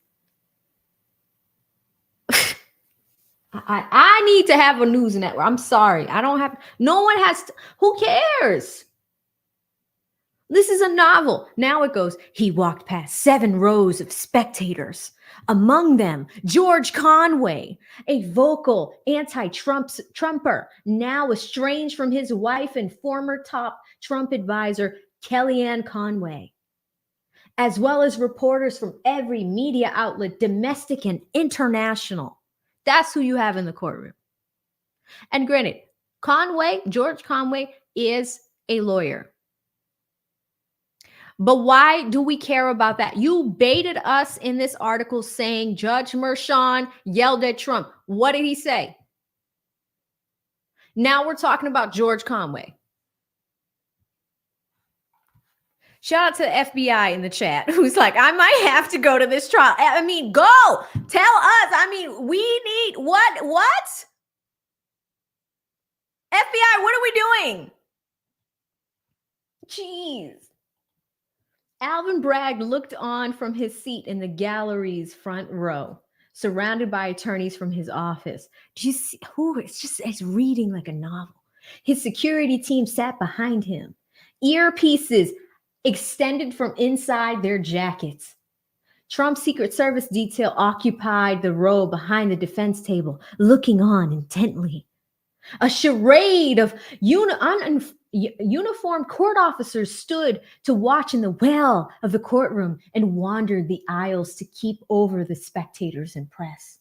I need to have a news network. I'm sorry. I don't have, no one has to, who cares? This is a novel. Now it goes, he walked past 7 rows of spectators. Among them, George Conway, a vocal anti-Trumper, now estranged from his wife and former top Trump advisor, Kellyanne Conway, as well as reporters from every media outlet, domestic and international. That's who you have in the courtroom. And granted, George Conway is a lawyer. But why do we care about that? You baited us in this article saying Judge Merchan yelled at Trump. What did he say? Now we're talking about George Conway. Shout out to the FBI in the chat who's like, I might have to go to this trial. I mean, go. Tell us. I mean, we need what? FBI, what are we doing? Jeez. Alvin Bragg looked on from his seat in the gallery's front row, surrounded by attorneys from his office. Do you see? It's reading like a novel. His security team sat behind him, earpieces extended from inside their jackets. Trump's Secret Service detail occupied the row behind the defense table, looking on intently. A charade of uniformed court officers stood to watch in the well of the courtroom and wandered the aisles to keep over the spectators and press.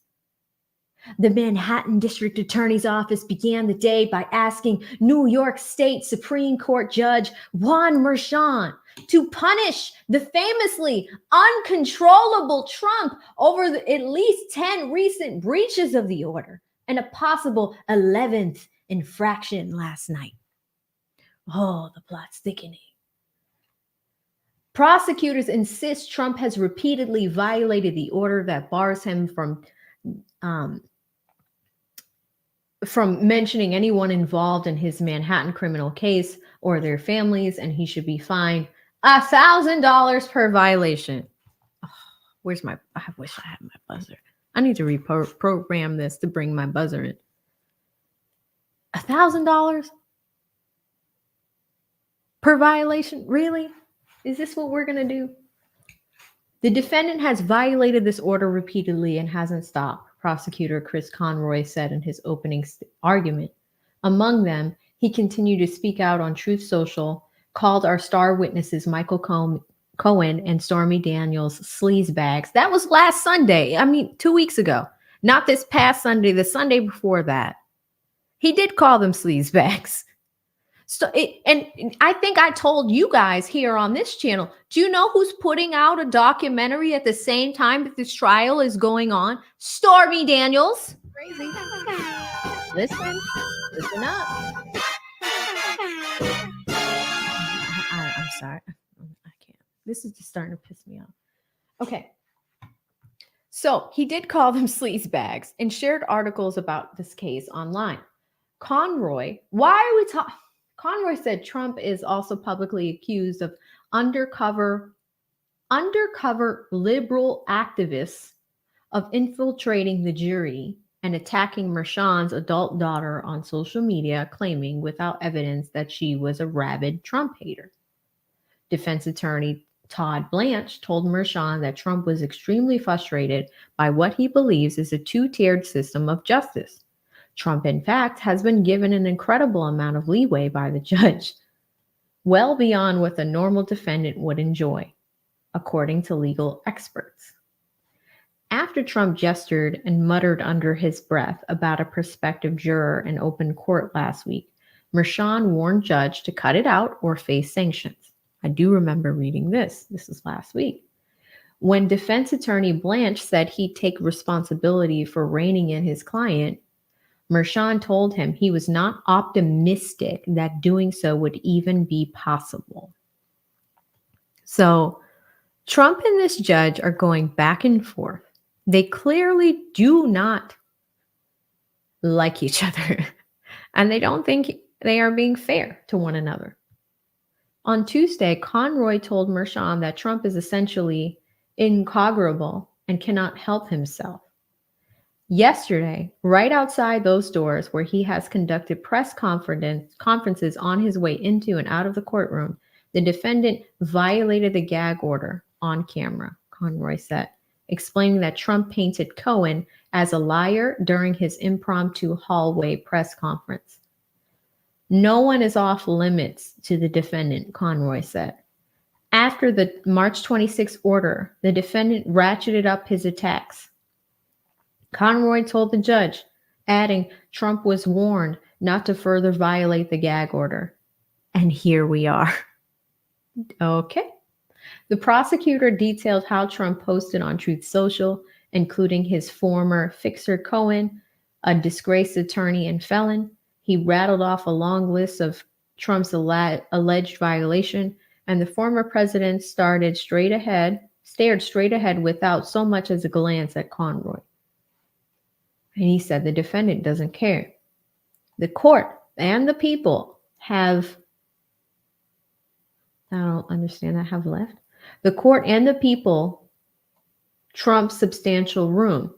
The Manhattan District Attorney's Office began the day by asking New York State Supreme Court Judge Juan Merchan to punish the famously uncontrollable Trump over at least 10 recent breaches of the order and a possible 11th infraction last night. Oh, the plot's thickening. Prosecutors insist Trump has repeatedly violated the order that bars him from mentioning anyone involved in his Manhattan criminal case or their families, and he should be fined $1,000 per violation. Oh, I wish I had my buzzer. I need to reprogram this to bring my buzzer in. $1,000 per violation? Really? Is this what we're going to do? The defendant has violated this order repeatedly and hasn't stopped, prosecutor Chris Conroy said in his opening argument. Among them, he continued to speak out on Truth Social, called our star witnesses Michael Cohen and Stormy Daniels sleazebags. That was last Sunday. 2 weeks ago. Not this past Sunday, the Sunday before that. He did call them sleazebags. And I think I told you guys here on this channel, do you know who's putting out a documentary at the same time that this trial is going on? Stormy Daniels. Crazy. Listen up. I'm sorry. I can't. This is just starting to piss me off. Okay. So he did call them sleazebags and shared articles about this case online. Conroy said Trump is also publicly accused of undercover liberal activists of infiltrating the jury and attacking Merchan's adult daughter on social media, claiming without evidence that she was a rabid Trump hater. Defense attorney Todd Blanche told Merchan that Trump was extremely frustrated by what he believes is a two-tiered system of justice. Trump, in fact, has been given an incredible amount of leeway by the judge, well beyond what the normal defendant would enjoy, according to legal experts. After Trump gestured and muttered under his breath about a prospective juror in open court last week, Merchan warned judge to cut it out or face sanctions. I do remember reading this. This was last week. When defense attorney Blanche said he'd take responsibility for reining in his client, Merchan told him he was not optimistic that doing so would even be possible. So Trump and this judge are going back and forth. They clearly do not like each other, and they don't think they are being fair to one another. On Tuesday, Conroy told Merchan that Trump is essentially incorrigible and cannot help himself. Yesterday, right outside those doors where he has conducted press conferences on his way into and out of the courtroom, the defendant violated the gag order on camera, Conroy said, explaining that Trump painted Cohen as a liar during his impromptu hallway press conference. No one is off limits to the defendant, Conroy said. After the March 26 order, the defendant ratcheted up his attacks. Conroy told the judge, adding Trump was warned not to further violate the gag order. And here we are. Okay. The prosecutor detailed how Trump posted on Truth Social, including his former fixer Cohen, a disgraced attorney and felon. He rattled off a long list of Trump's alleged violation, and the former president stared straight ahead without so much as a glance at Conroy. And he said the defendant doesn't care. The court and the people have, I don't understand that, have left. The court and the people, Trump's substantial room,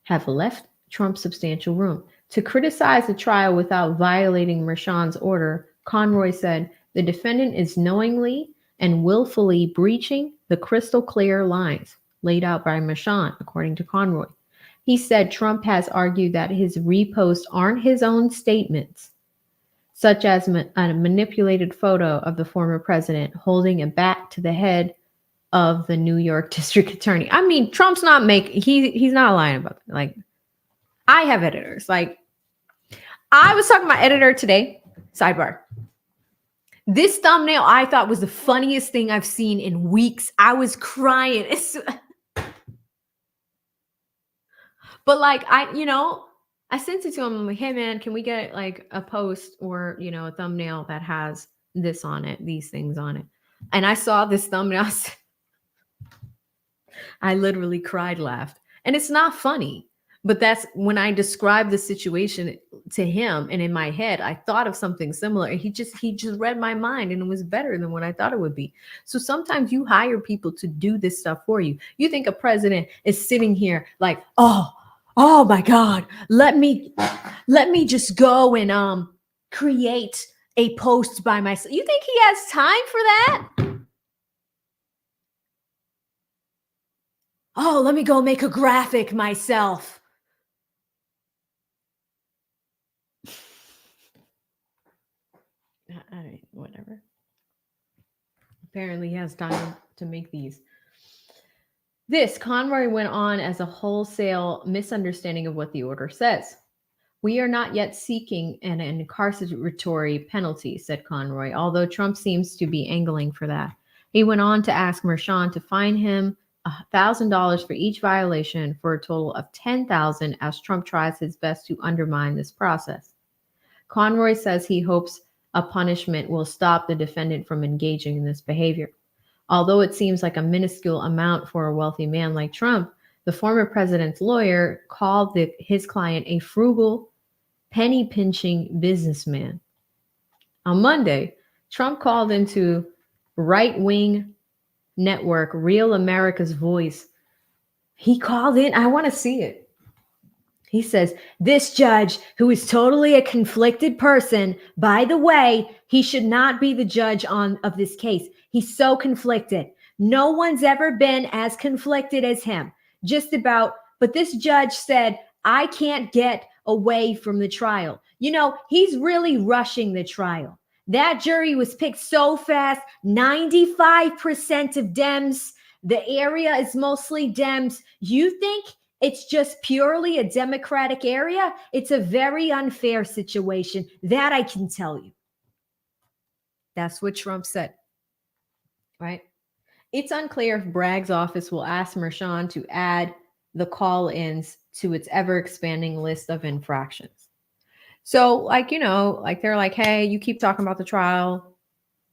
have left Trump's substantial room. To criticize the trial without violating Merchan's order, Conroy said, the defendant is knowingly and willfully breaching the crystal clear lines laid out by Merchan, according to Conroy. He said Trump has argued that his reposts aren't his own statements, such as a manipulated photo of the former president holding a bat to the head of the New York district attorney. I mean, Trump's not he's not lying about that. Like, I have editors. Like, I was talking to my editor today, sidebar. This thumbnail I thought was the funniest thing I've seen in weeks. I was crying. But like, I sent it to him. I'm like, hey man, can we get like a post or, a thumbnail that has this on it, these things on it. And I saw this thumbnail. I literally cried, laughed. And it's not funny, but that's when I described the situation to him. And in my head, I thought of something similar. He just read my mind, and it was better than what I thought it would be. So sometimes you hire people to do this stuff for you. You think a president is sitting here like, oh my God, let me just go and create a post by myself. You think he has time for that? Oh, let me go make a graphic myself. All right, whatever. Apparently he has time to make these. Conroy went on as a wholesale misunderstanding of what the order says. We are not yet seeking an incarceratory penalty, said Conroy, although Trump seems to be angling for that. He went on to ask Merchan to fine him $1,000 for each violation for a total of $10,000 as Trump tries his best to undermine this process. Conroy says he hopes a punishment will stop the defendant from engaging in this behavior. Although it seems like a minuscule amount for a wealthy man like Trump, the former president's lawyer called his client a frugal, penny-pinching businessman. On Monday, Trump called into right-wing network Real America's Voice. He called in. I want to see it. He says, this judge, who is totally a conflicted person, by the way, he should not be the judge of this case. He's so conflicted. No one's ever been as conflicted as him. But this judge said, I can't get away from the trial. He's really rushing the trial. That jury was picked so fast, 95% of Dems. The area is mostly Dems. You think it's just purely a Democratic area? It's a very unfair situation. That I can tell you. That's what Trump said, right? It's unclear if Bragg's office will ask Merchan to add the call-ins to its ever-expanding list of infractions. So, they're like, hey, you keep talking about the trial.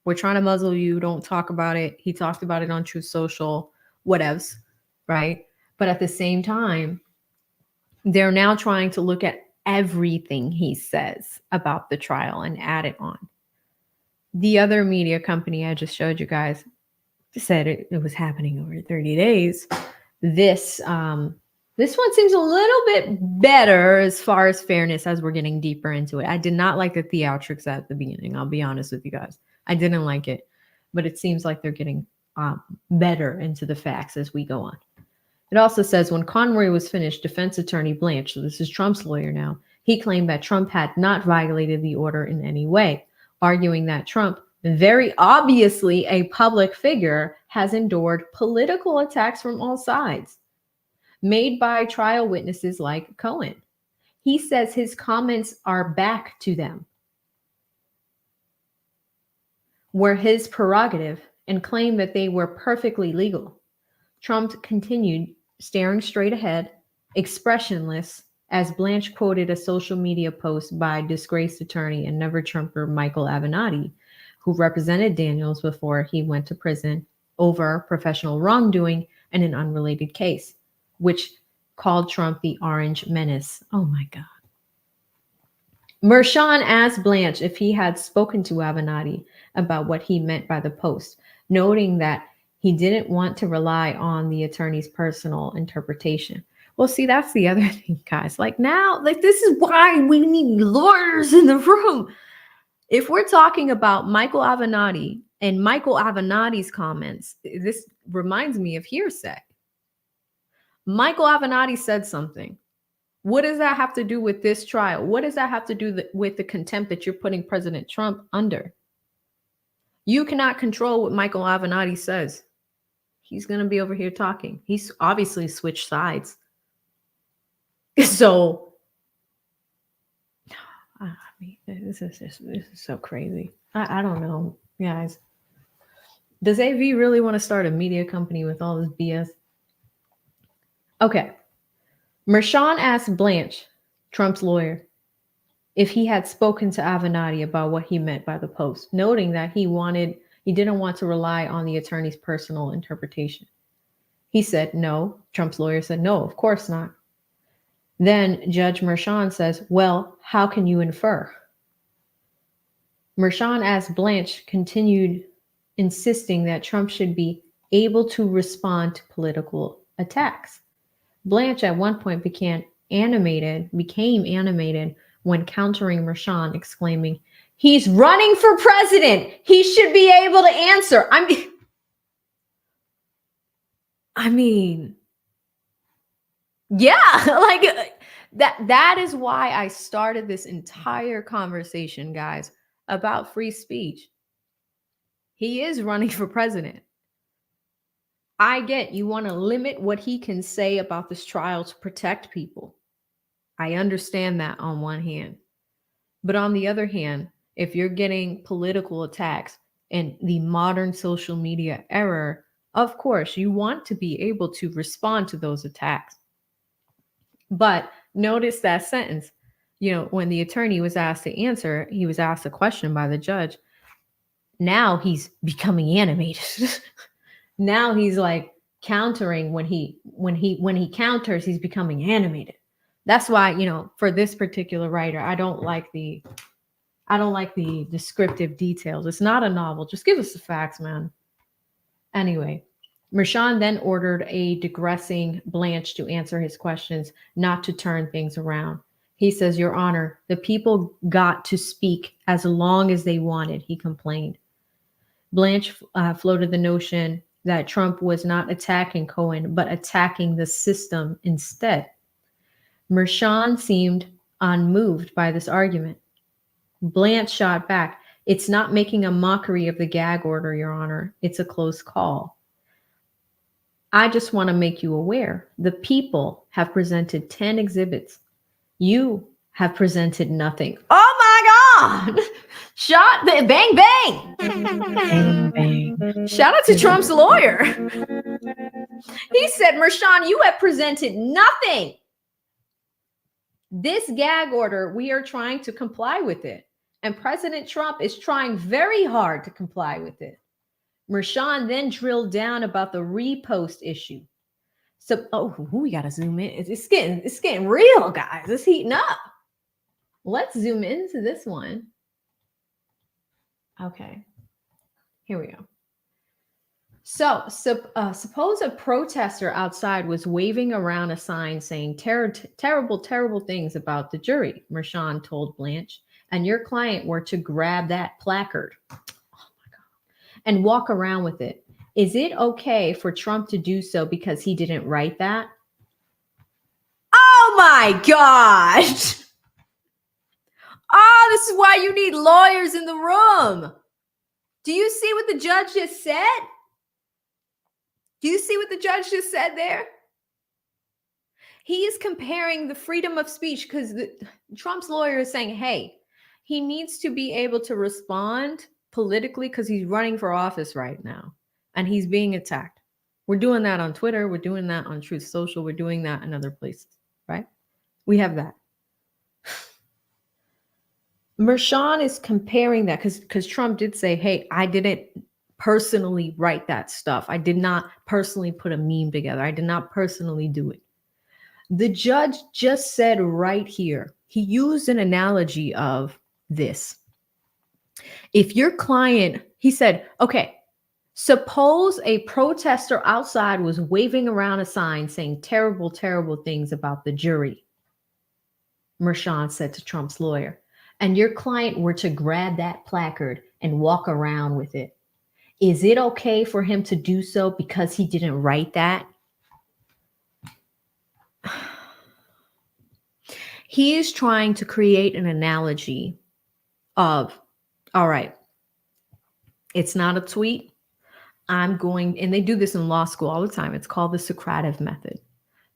We're trying to muzzle you. Don't talk about it. He talked about it on Truth Social, whatevs, right? But at the same time, they're now trying to look at everything he says about the trial and add it on. The other media company I just showed you guys said it was happening over 30 days. This one seems a little bit better as far as fairness as we're getting deeper into it. I did not like the theatrics at the beginning. I'll be honest with you guys. I didn't like it, but it seems like they're getting better into the facts as we go on. It also says when Conroy was finished, defense attorney Blanche, so this is Trump's lawyer now, he claimed that Trump had not violated the order in any way, arguing that Trump, very obviously a public figure, has endured political attacks from all sides. made by trial witnesses like Cohen. He says his comments are back to them, were his prerogative, and claimed that they were perfectly legal. Trump continued staring straight ahead, expressionless, as Blanche quoted a social media post by disgraced attorney and never Trumper Michael Avenatti, who represented Daniels before he went to prison over professional wrongdoing in an unrelated case, which called Trump the Orange Menace. Oh my God. Mershon asked Blanche if he had spoken to Avenatti about what he meant by the post, noting that he didn't want to rely on the attorney's personal interpretation. Well, see, that's the other thing, guys. Like now, like this is why we need lawyers in the room. If we're talking about Michael Avenatti and Michael Avenatti's comments, this reminds me of hearsay. Michael Avenatti said something. What does that have to do with this trial? What does that have to do with the contempt that you're putting President Trump under? You cannot control what Michael Avenatti says. He's going to be over here talking. He's obviously switched sides. So, I mean, this is so crazy. I don't know, guys. Does AV really want to start a media company with all this BS? Okay. Mershon asked Blanche, Trump's lawyer, if he had spoken to Avenatti about what he meant by the post, noting that he didn't want to rely on the attorney's personal interpretation. He said no. Trump's lawyer said no, of course not. Then Judge Mershon says, well, how can you infer? Mershon asked Blanche, continued insisting that Trump should be able to respond to political attacks. Blanche at one point became animated when countering Mershon, exclaiming, he's running for president. He should be able to answer. I mean, yeah, like that is why I started this entire conversation, guys, about free speech. He is running for president. I get you want to limit what he can say about this trial to protect people. I understand that on one hand. But on the other hand, if you're getting political attacks in the modern social media era, of course, you want to be able to respond to those attacks. But notice that sentence, when the attorney was asked to answer, he was asked a question by the judge. Now he's becoming animated. Now he's like countering when he counters, he's becoming animated. That's why, for this particular writer, I don't like the descriptive details. It's not a novel. Just give us the facts, man. Anyway, Mershon then ordered a digressing Blanche to answer his questions, not to turn things around. He says, Your Honor, the people got to speak as long as they wanted, he complained. Blanche floated the notion that Trump was not attacking Cohen, but attacking the system instead. Mershon seemed unmoved by this argument. Blanche shot back, it's not making a mockery of the gag order, Your Honor. It's a close call. I just want to make you aware, the people have presented 10 exhibits. You have presented nothing. Oh my God! Shot, bang, bang! Bang, bang. Shout out to Trump's lawyer. He said, Mershon, you have presented nothing. This gag order, we are trying to comply with it. And President Trump is trying very hard to comply with it. Mershon then drilled down about the repost issue. So, we got to zoom in. It's getting real, guys. It's heating up. Let's zoom into this one. Okay, here we go. So suppose a protester outside was waving around a sign saying terrible, terrible things about the jury, Mershon told Blanche, and your client were to grab that placard, oh my God, and walk around with it. Is it okay for Trump to do so because he didn't write that? Oh my gosh! Oh, this is why you need lawyers in the room. Do you see what the judge just said? Do you see what the judge just said there? He is comparing the freedom of speech because Trump's lawyer is saying, hey, he needs to be able to respond politically because he's running for office right now and he's being attacked. We're doing that on Twitter. We're doing that on Truth Social. We're doing that in other places, right? We have that. Mershon is comparing that because Trump did say, hey, I didn't personally write that stuff. I did not personally put a meme together. I did not personally do it. The judge just said right here, he used an analogy of this. If your client, he said, okay, suppose a protester outside was waving around a sign saying terrible, terrible things about the jury, Mershon said to Trump's lawyer, and your client were to grab that placard and walk around with it. Is it okay for him to do so because he didn't write that? He is trying to create an analogy of, all right, it's not a tweet. I'm going, and they do this in law school all the time. It's called the Socratic method.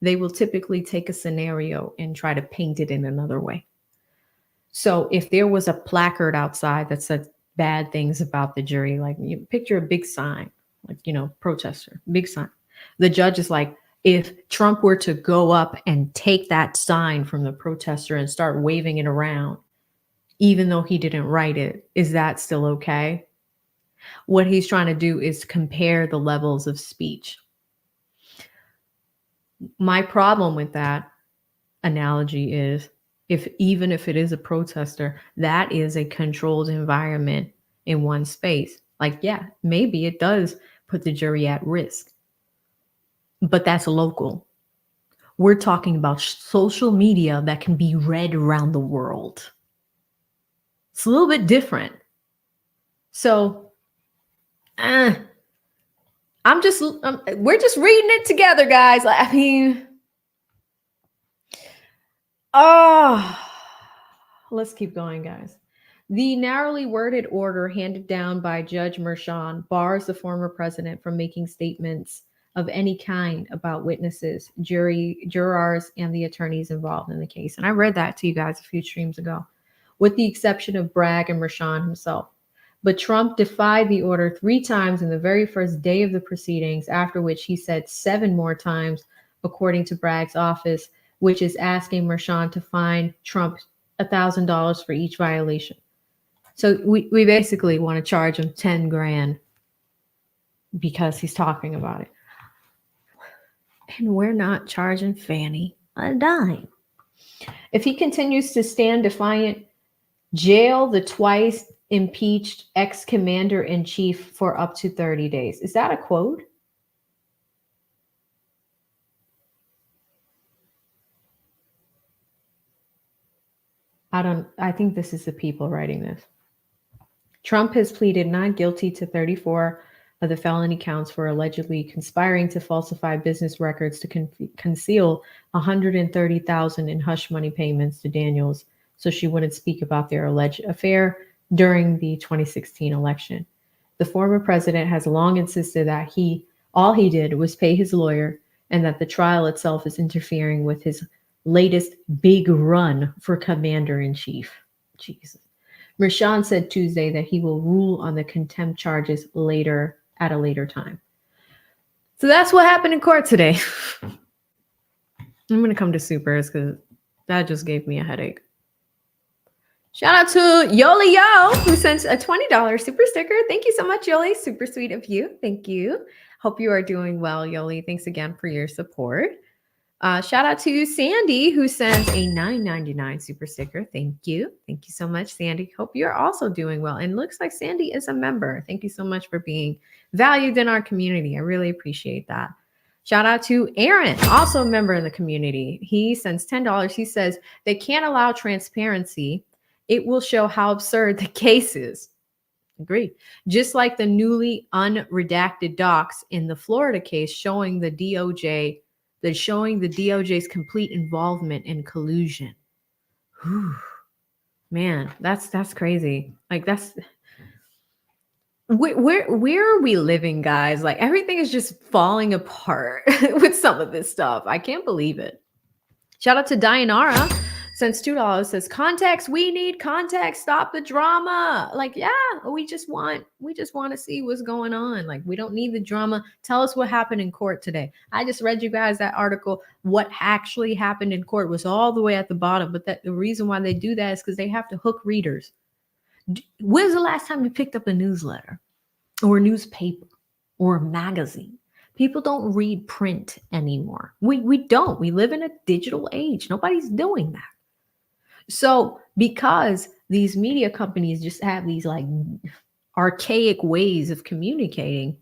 They will typically take a scenario and try to paint it in another way. So if there was a placard outside that said bad things about the jury, like you picture a big sign, like, protester, big sign. The judge is like, if Trump were to go up and take that sign from the protester and start waving it around, even though he didn't write it, is that still okay? What he's trying to do is compare the levels of speech. My problem with that analogy is, even if it is a protester, that is a controlled environment in one space. Like, yeah, maybe it does put the jury at risk, but that's local. We're talking about social media that can be read around the world. It's a little bit different. So, we're just reading it together, guys. I mean, let's keep going, guys. The narrowly worded order handed down by Judge Mershon bars the former president from making statements of any kind about witnesses, jurors, and the attorneys involved in the case. And I read that to you guys a few streams ago, with the exception of Bragg and Mershon himself. But Trump defied the order 3 times in the very first day of the proceedings, after which he said 7 more times, according to Bragg's office, which is asking Mershon to fine Trump $1,000 for each violation. So we basically want to charge him 10 grand because he's talking about it. And we're not charging Fannie a dime. If he continues to stand defiant, jail the twice impeached ex-commander-in-chief for up to 30 days. Is that a quote? I think this is the people writing this. Trump has pleaded not guilty to 34 of the felony counts for allegedly conspiring to falsify business records to conceal $130,000 in hush money payments to Daniels so she wouldn't speak about their alleged affair during the 2016 election. The former president has long insisted that all he did was pay his lawyer and that the trial itself is interfering with his latest big run for commander-in-chief. Jesus. Mershon said Tuesday that he will rule on the contempt charges at a later time. So that's what happened in court today. I'm going to come to supers because that just gave me a headache. Shout out to Yoli Yo, who sent a $20 super sticker. Thank you so much, Yoli. Super sweet of you. Thank you. Hope you are doing well, Yoli. Thanks again for your support. Shout out to Sandy, who sends a $9.99 super sticker. Thank you. Thank you so much, Sandy. Hope you're also doing well. And looks like Sandy is a member. Thank you so much for being valued in our community. I really appreciate that. Shout out to Aaron, also a member in the community. He sends $10. He says, they can't allow transparency. It will show how absurd the case is. Agree. Just like the newly unredacted docs in the Florida case showing the DOJ's complete involvement in collusion. Whew. Man, that's crazy. Like where are we living, guys? Like everything is just falling apart with some of this stuff. I can't believe it. Shout out to Dianara. Sends $2, says context. We need context. Stop the drama. Like, yeah, we just want to see what's going on. Like, we don't need the drama. Tell us what happened in court today. I just read you guys that article. What actually happened in court was all the way at the bottom. But the reason why they do that is because they have to hook readers. When's the last time you picked up a newsletter or a newspaper or a magazine? People don't read print anymore. We don't. We live in a digital age. Nobody's doing that. So because these media companies just have these like archaic ways of communicating,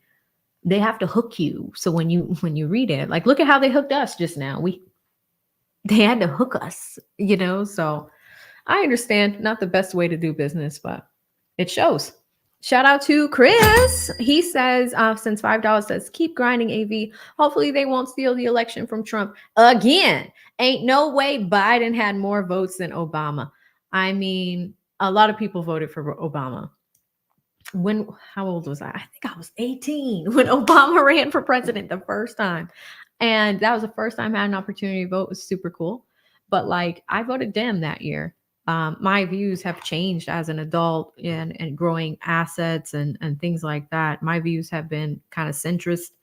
they have to hook you. So when you read it, like look at how they hooked us just now. They had to hook us, so I understand, not the best way to do business, but it shows. Shout out to Chris. He says, since $5 says, keep grinding, AV. Hopefully they won't steal the election from Trump again. Ain't no way Biden had more votes than Obama. I mean, a lot of people voted for Obama. How old was I? I think I was 18 when Obama ran for president the first time. And that was the first time I had an opportunity to vote. It was super cool. But like, I voted Dem that year. My views have changed as an adult and growing assets and things like that. My views have been kind of centrist,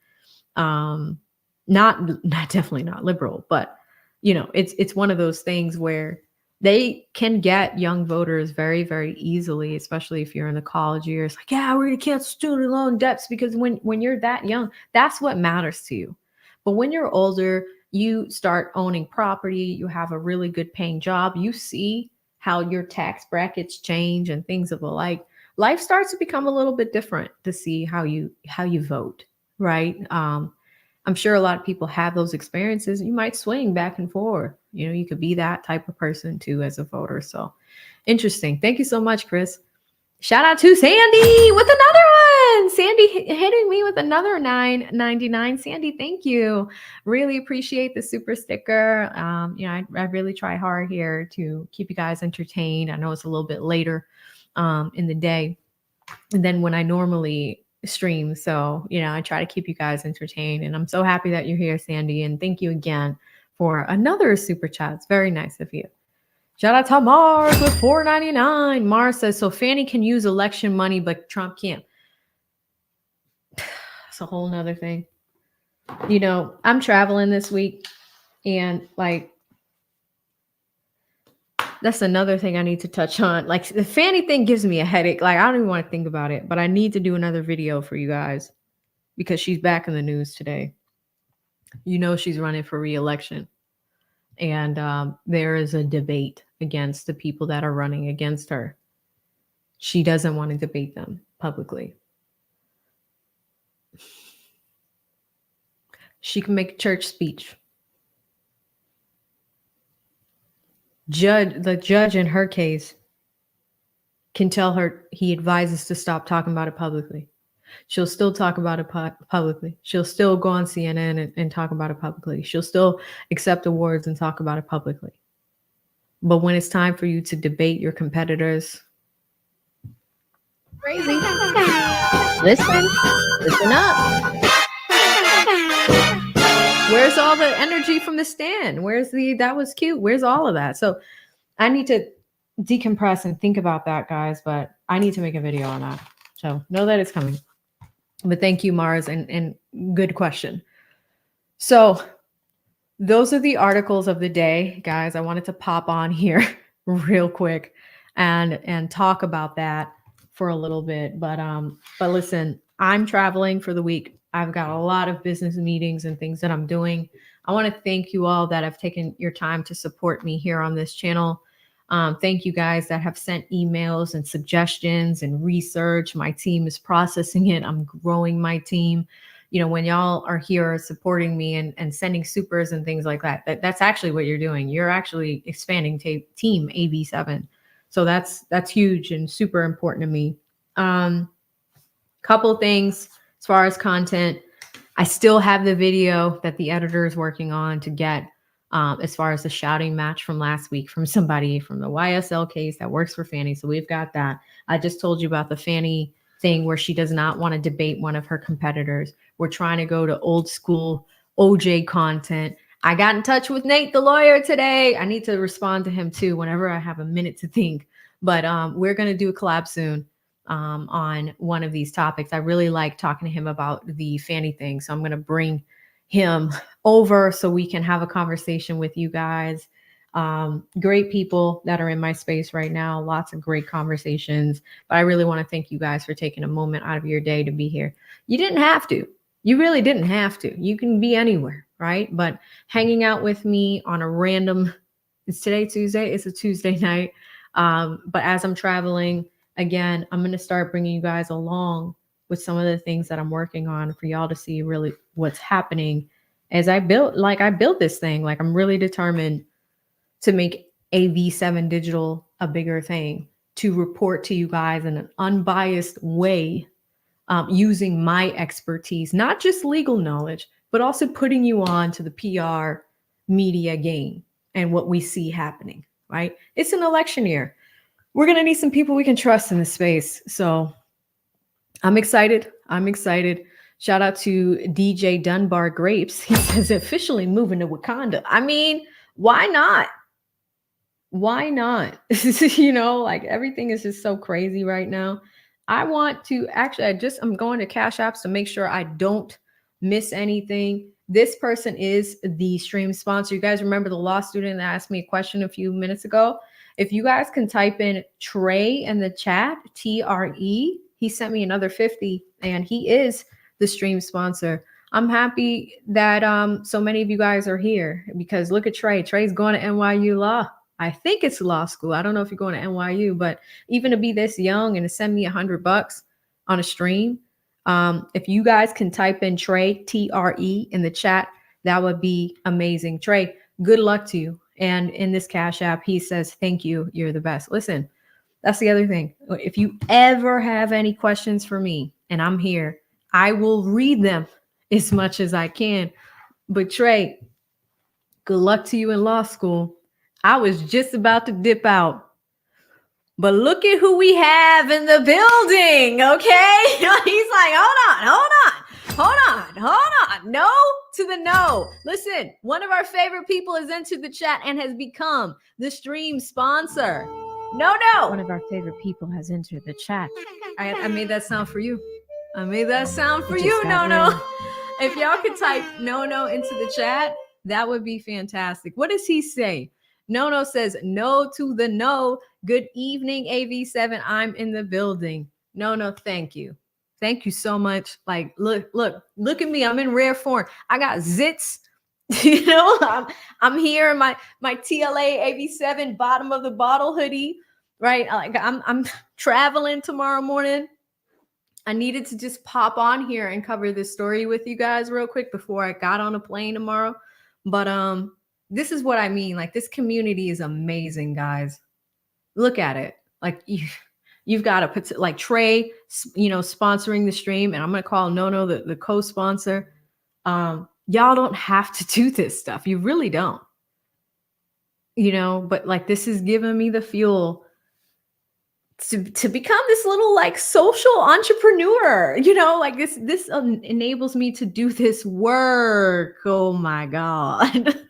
not definitely not liberal, but it's one of those things where they can get young voters very, very easily, especially if you're in the college years. Like, yeah, we're gonna cancel student loan debts because when you're that young, that's what matters to you. But when you're older, you start owning property, you have a really good paying job, you see how your tax brackets change and things of the like. Life starts to become a little bit different to see how you vote, right? I'm sure a lot of people have those experiences. You might swing back and forth. You could be that type of person too as a voter. So interesting. Thank you so much, Chris. Shout out to Sandy with another one. Sandy hitting me with another $9.99. Sandy, thank you. Really appreciate the super sticker. I really try hard here to keep you guys entertained. I know it's a little bit later in the day than when I normally stream. So, I try to keep you guys entertained. And I'm so happy that you're here, Sandy. And thank you again for another super chat. It's very nice of you. Shout out to Mars with $4.99. Mars says, so Fannie can use election money, but Trump can't. It's a whole nother thing. I'm traveling this week and like, that's another thing I need to touch on. Like the Fannie thing gives me a headache. Like I don't even want to think about it, but I need to do another video for you guys because she's back in the news today. She's running for re-election. And there is a debate against the people that are running against her. She doesn't want to debate them publicly. She can make a church speech. The judge in her case can tell her he advises to stop talking about it publicly. She'll still talk about it publicly. She'll still go on CNN and talk about it publicly. She'll still accept awards and talk about it publicly. But when it's time for you to debate your competitors, crazy. Listen up. Where's all the energy from the stand? That was cute. Where's all of that? So I need to decompress and think about that, guys, but I need to make a video on that. So know that it's coming. But thank you, Mars, and good question. So those are the articles of the day, guys. I wanted to pop on here real quick and talk about that for a little bit. But listen, I'm traveling for the week. I've got a lot of business meetings and things that I'm doing. I want to thank you all that have taken your time to support me here on this channel. Thank you guys that have sent emails and suggestions and research. My team is processing it. I'm growing my team. When y'all are here supporting me and sending supers and things like that, that's actually what you're doing. You're actually expanding team AV7. So that's huge and super important to me. Couple things as far as content. I still have the video that the editor is working on to get as far as the shouting match from last week from somebody from the YSL case that works for Fannie. So we've got that. I just told you about the Fannie thing where she does not want to debate one of her competitors. We're trying to go to old school OJ content. I got in touch with Nate, the lawyer, today. I need to respond to him too whenever I have a minute to think. But we're going to do a collab soon on one of these topics. I really like talking to him about the Fanny thing. So I'm going to bring him over so we can have a conversation with you guys. Great people that are in my space right now. Lots of great conversations. But I really want to thank you guys for taking a moment out of your day to be here. You didn't have to. You really didn't have to. You can be anywhere, right? But hanging out with me on a random, it's today Tuesday. It's a Tuesday night. But as I'm traveling, again, I'm going to start bringing you guys along with some of the things that I'm working on for y'all to see really what's happening as I built this thing. Like, I'm really determined to make AV7 digital a bigger thing, to report to you guys in an unbiased way, using my expertise, not just legal knowledge, but also putting you on to the PR media game and what we see happening, right? It's an election year. We're going to need some people we can trust in this space. So I'm excited. Shout out to DJ Dunbar Grapes. He says officially moving to Wakanda. I mean, why not? Why not? You know, like, everything is just so crazy right now. I want to actually, I'm going to Cash Apps to make sure I don't miss anything. This person is the stream sponsor. You guys remember the law student that asked me a question a few minutes ago? If you guys can type in Trey in the chat, TRE, he sent me another 50 and he is the stream sponsor. I'm happy that so many of you guys are here because look at Trey. Trey's going to NYU Law. I think it's law school. I don't know if you're going to NYU, but even to be this young and to send me $100 on a stream, if you guys can type in Trey, TRE in the chat, that would be amazing. Trey, good luck to you. And in this Cash App, he says, thank you. You're the best. Listen, that's the other thing. If you ever have any questions for me and I'm here, I will read them as much as I can. But Trey, good luck to you in law school. I was just about to dip out, but look at who we have in the building, okay? He's like, hold on. No to the no. Listen, one of our favorite people has entered the chat and has become the stream sponsor. No. One of our favorite people has entered the chat. I made that sound for you. Nono. If y'all could type Nono into the chat, that would be fantastic. What does he say? Nono says, no to the no. Good evening, AV7. I'm in the building. Nono, thank you. Thank you so much. Like, look at me. I'm in rare form. I got zits. You know, I'm here in my TLA AV7 bottom of the bottle hoodie, right? Like, I'm traveling tomorrow morning. I needed to just pop on here and cover this story with you guys real quick before I got on a plane tomorrow. But this is what I mean. Like, this community is amazing, guys. Look at it. Like, you've got to put, like, Trey, you know, sponsoring the stream, and I'm going to call Nono the co-sponsor. Y'all don't have to do this stuff. You really don't. You know, but like, this is giving me the fuel to become this little, like, social entrepreneur, you know, like this enables me to do this work. Oh my God.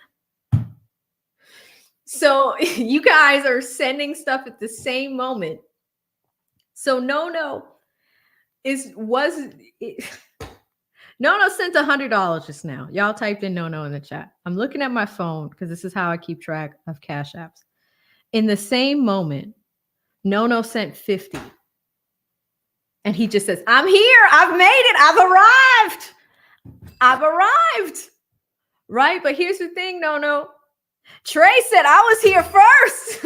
So you guys are sending stuff at the same moment. So Nono Nono sent $100 just now. Y'all typed in Nono in the chat. I'm looking at my phone because this is how I keep track of Cash Apps. In the same moment, Nono sent 50. And he just says, I'm here. I've made it. I've arrived. Right? But here's the thing, Nono. Trey said I was here first.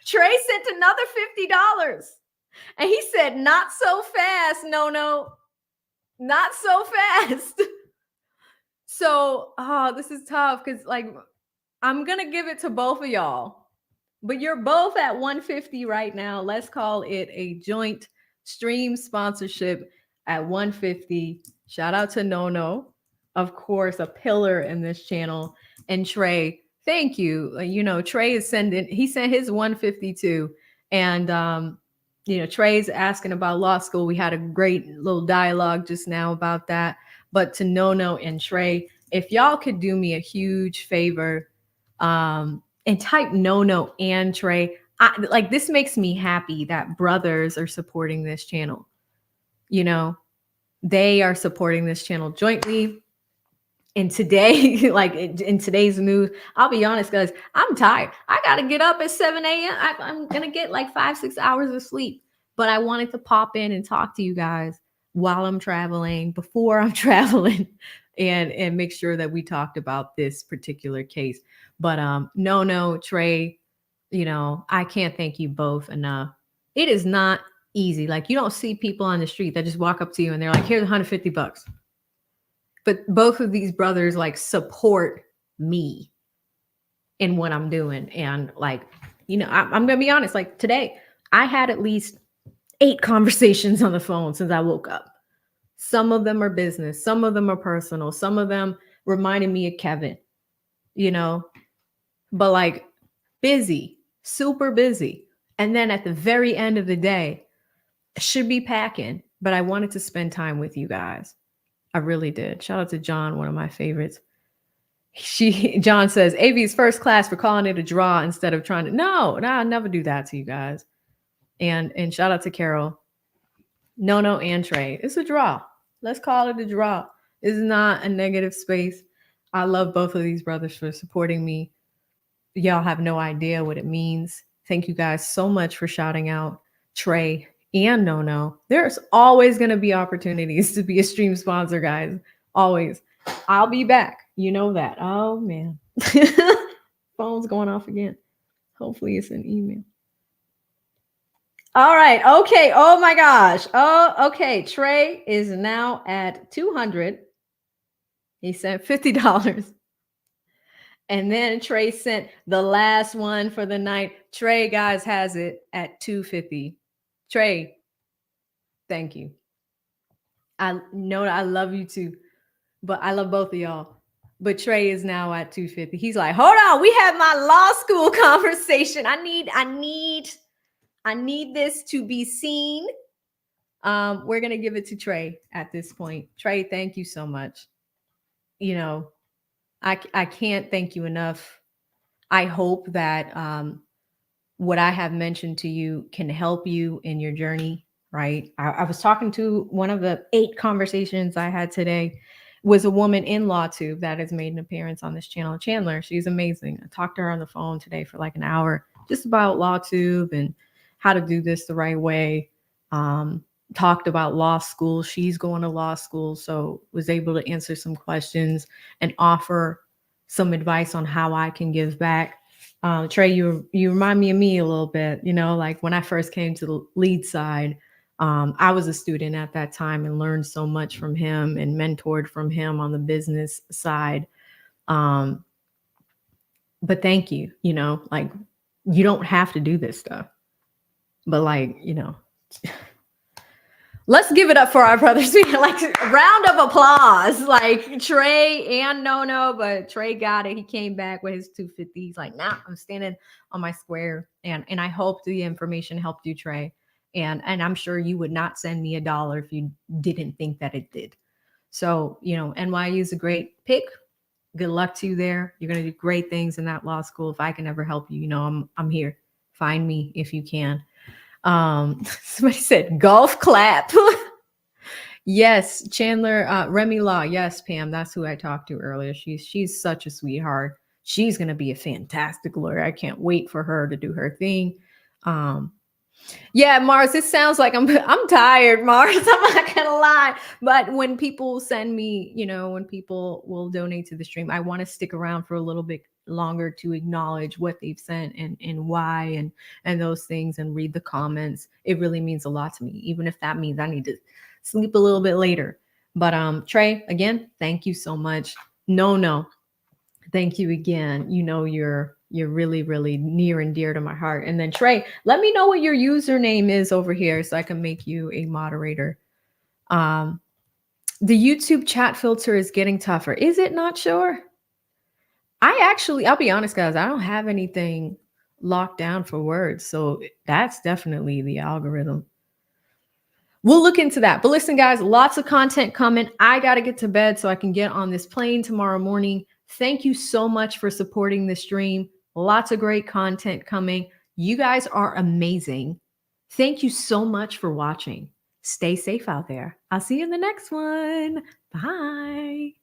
Trey sent another $50. And he said, not so fast, Nono. Not so fast. So, this is tough because, like, I'm going to give it to both of y'all. But you're both at 150 right now. Let's call it a joint stream sponsorship at 150. Shout out to Nono, of course, a pillar in this channel. And Trey, thank you. You know, Trey is he sent his 152. And, you know, Trey's asking about law school. We had a great little dialogue just now about that. But to Nono and Trey, if y'all could do me a huge favor, and type Nono and Trey. Like, this makes me happy that brothers are supporting this channel. You know, they are supporting this channel jointly. And today, like in today's news, I'll be honest, guys, I'm tired. I got to get up at 7 a.m. I'm going to get like 5-6 hours of sleep. But I wanted to pop in and talk to you guys while I'm traveling, before I'm traveling, and make sure that we talked about this particular case. But no, Trey, you know, I can't thank you both enough. It is not easy. Like, you don't see people on the street that just walk up to you and they're like, here's $150. But both of these brothers like support me in what I'm doing. And like, you know, I'm gonna be honest, like today I had at least 8 conversations on the phone since I woke up. Some of them are business, some of them are personal, some of them reminded me of Kevin, you know, but like busy, super busy. And then at the very end of the day, I should be packing, but I wanted to spend time with you guys. I really did. Shout out to John, one of my favorites. John says, AV's first class for calling it a draw instead of trying to. No, I'll never do that to you guys. And shout out to Carol. Nono and Trey. It's a draw. Let's call it a draw. It's not a negative space. I love both of these brothers for supporting me. Y'all have no idea what it means. Thank you guys so much for shouting out Trey and Nono. There's always going to be opportunities to be a stream sponsor, guys. Always. I'll be back. You know that. Oh, man. Phone's going off again. Hopefully it's an email. All right. Okay. Oh, my gosh. Oh, okay. Trey is now at 200. He sent $50. And then Trey sent the last one for the night. Trey, guys, has it at $250. Trey, thank you. I know I love you too, but I love both of y'all. But Trey is now at $250. He's like, hold on, we have my law school conversation. I need this to be seen. We're gonna give it to Trey at this point. Trey, thank you so much. You know, I can't thank you enough. I hope that what I have mentioned to you can help you in your journey, right? I was talking to one of the 8 conversations I had today was a woman in LawTube that has made an appearance on this channel, Chandler. She's amazing. I talked to her on the phone today for like an hour just about LawTube and how to do this the right way. Talked about law school. She's going to law school, so was able to answer some questions and offer some advice on how I can give back. Trey, you remind me of me a little bit, you know, like when I first came to the lead side, I was a student at that time and learned so much from him and mentored from him on the business side. But thank you, you know, like you don't have to do this stuff, but like, you know, let's give it up for our brothers. Like a round of applause, like Trey and Nono, but Trey got it. He came back with his 250. He's like, nah, I'm standing on my square. And I hope the information helped you, Trey. And I'm sure you would not send me $1 if you didn't think that it did. So, you know, NYU is a great pick. Good luck to you there. You're going to do great things in that law school. If I can ever help you, you know, I'm here. Find me if you can. Somebody said golf clap. Yes, Chandler, Remy Law. Yes, Pam, that's who I talked to earlier. She's such a sweetheart. She's gonna be a fantastic lawyer. I can't wait for her to do her thing. Yeah, Mars, it sounds like I'm tired, Mars. I'm not gonna lie. But when people send me, you know, when people will donate to the stream, I want to stick around for a little bit longer to acknowledge what they've sent and why and those things and read the comments. It really means a lot to me, even if that means I need to sleep a little bit later. But Trey, again, thank you so much. No, thank you again. You know, you're really, really near and dear to my heart. And then Trey, let me know what your username is over here so I can make you a moderator. The YouTube chat filter is getting tougher. Is it not? Sure. I'll be honest, guys, I don't have anything locked down for words. So that's definitely the algorithm. we'll look into that. But listen, guys, lots of content coming. I got to get to bed so I can get on this plane tomorrow morning. Thank you so much for supporting the stream. Lots of great content coming. You guys are amazing. Thank you so much for watching. Stay safe out there. I'll see you in the next one. Bye.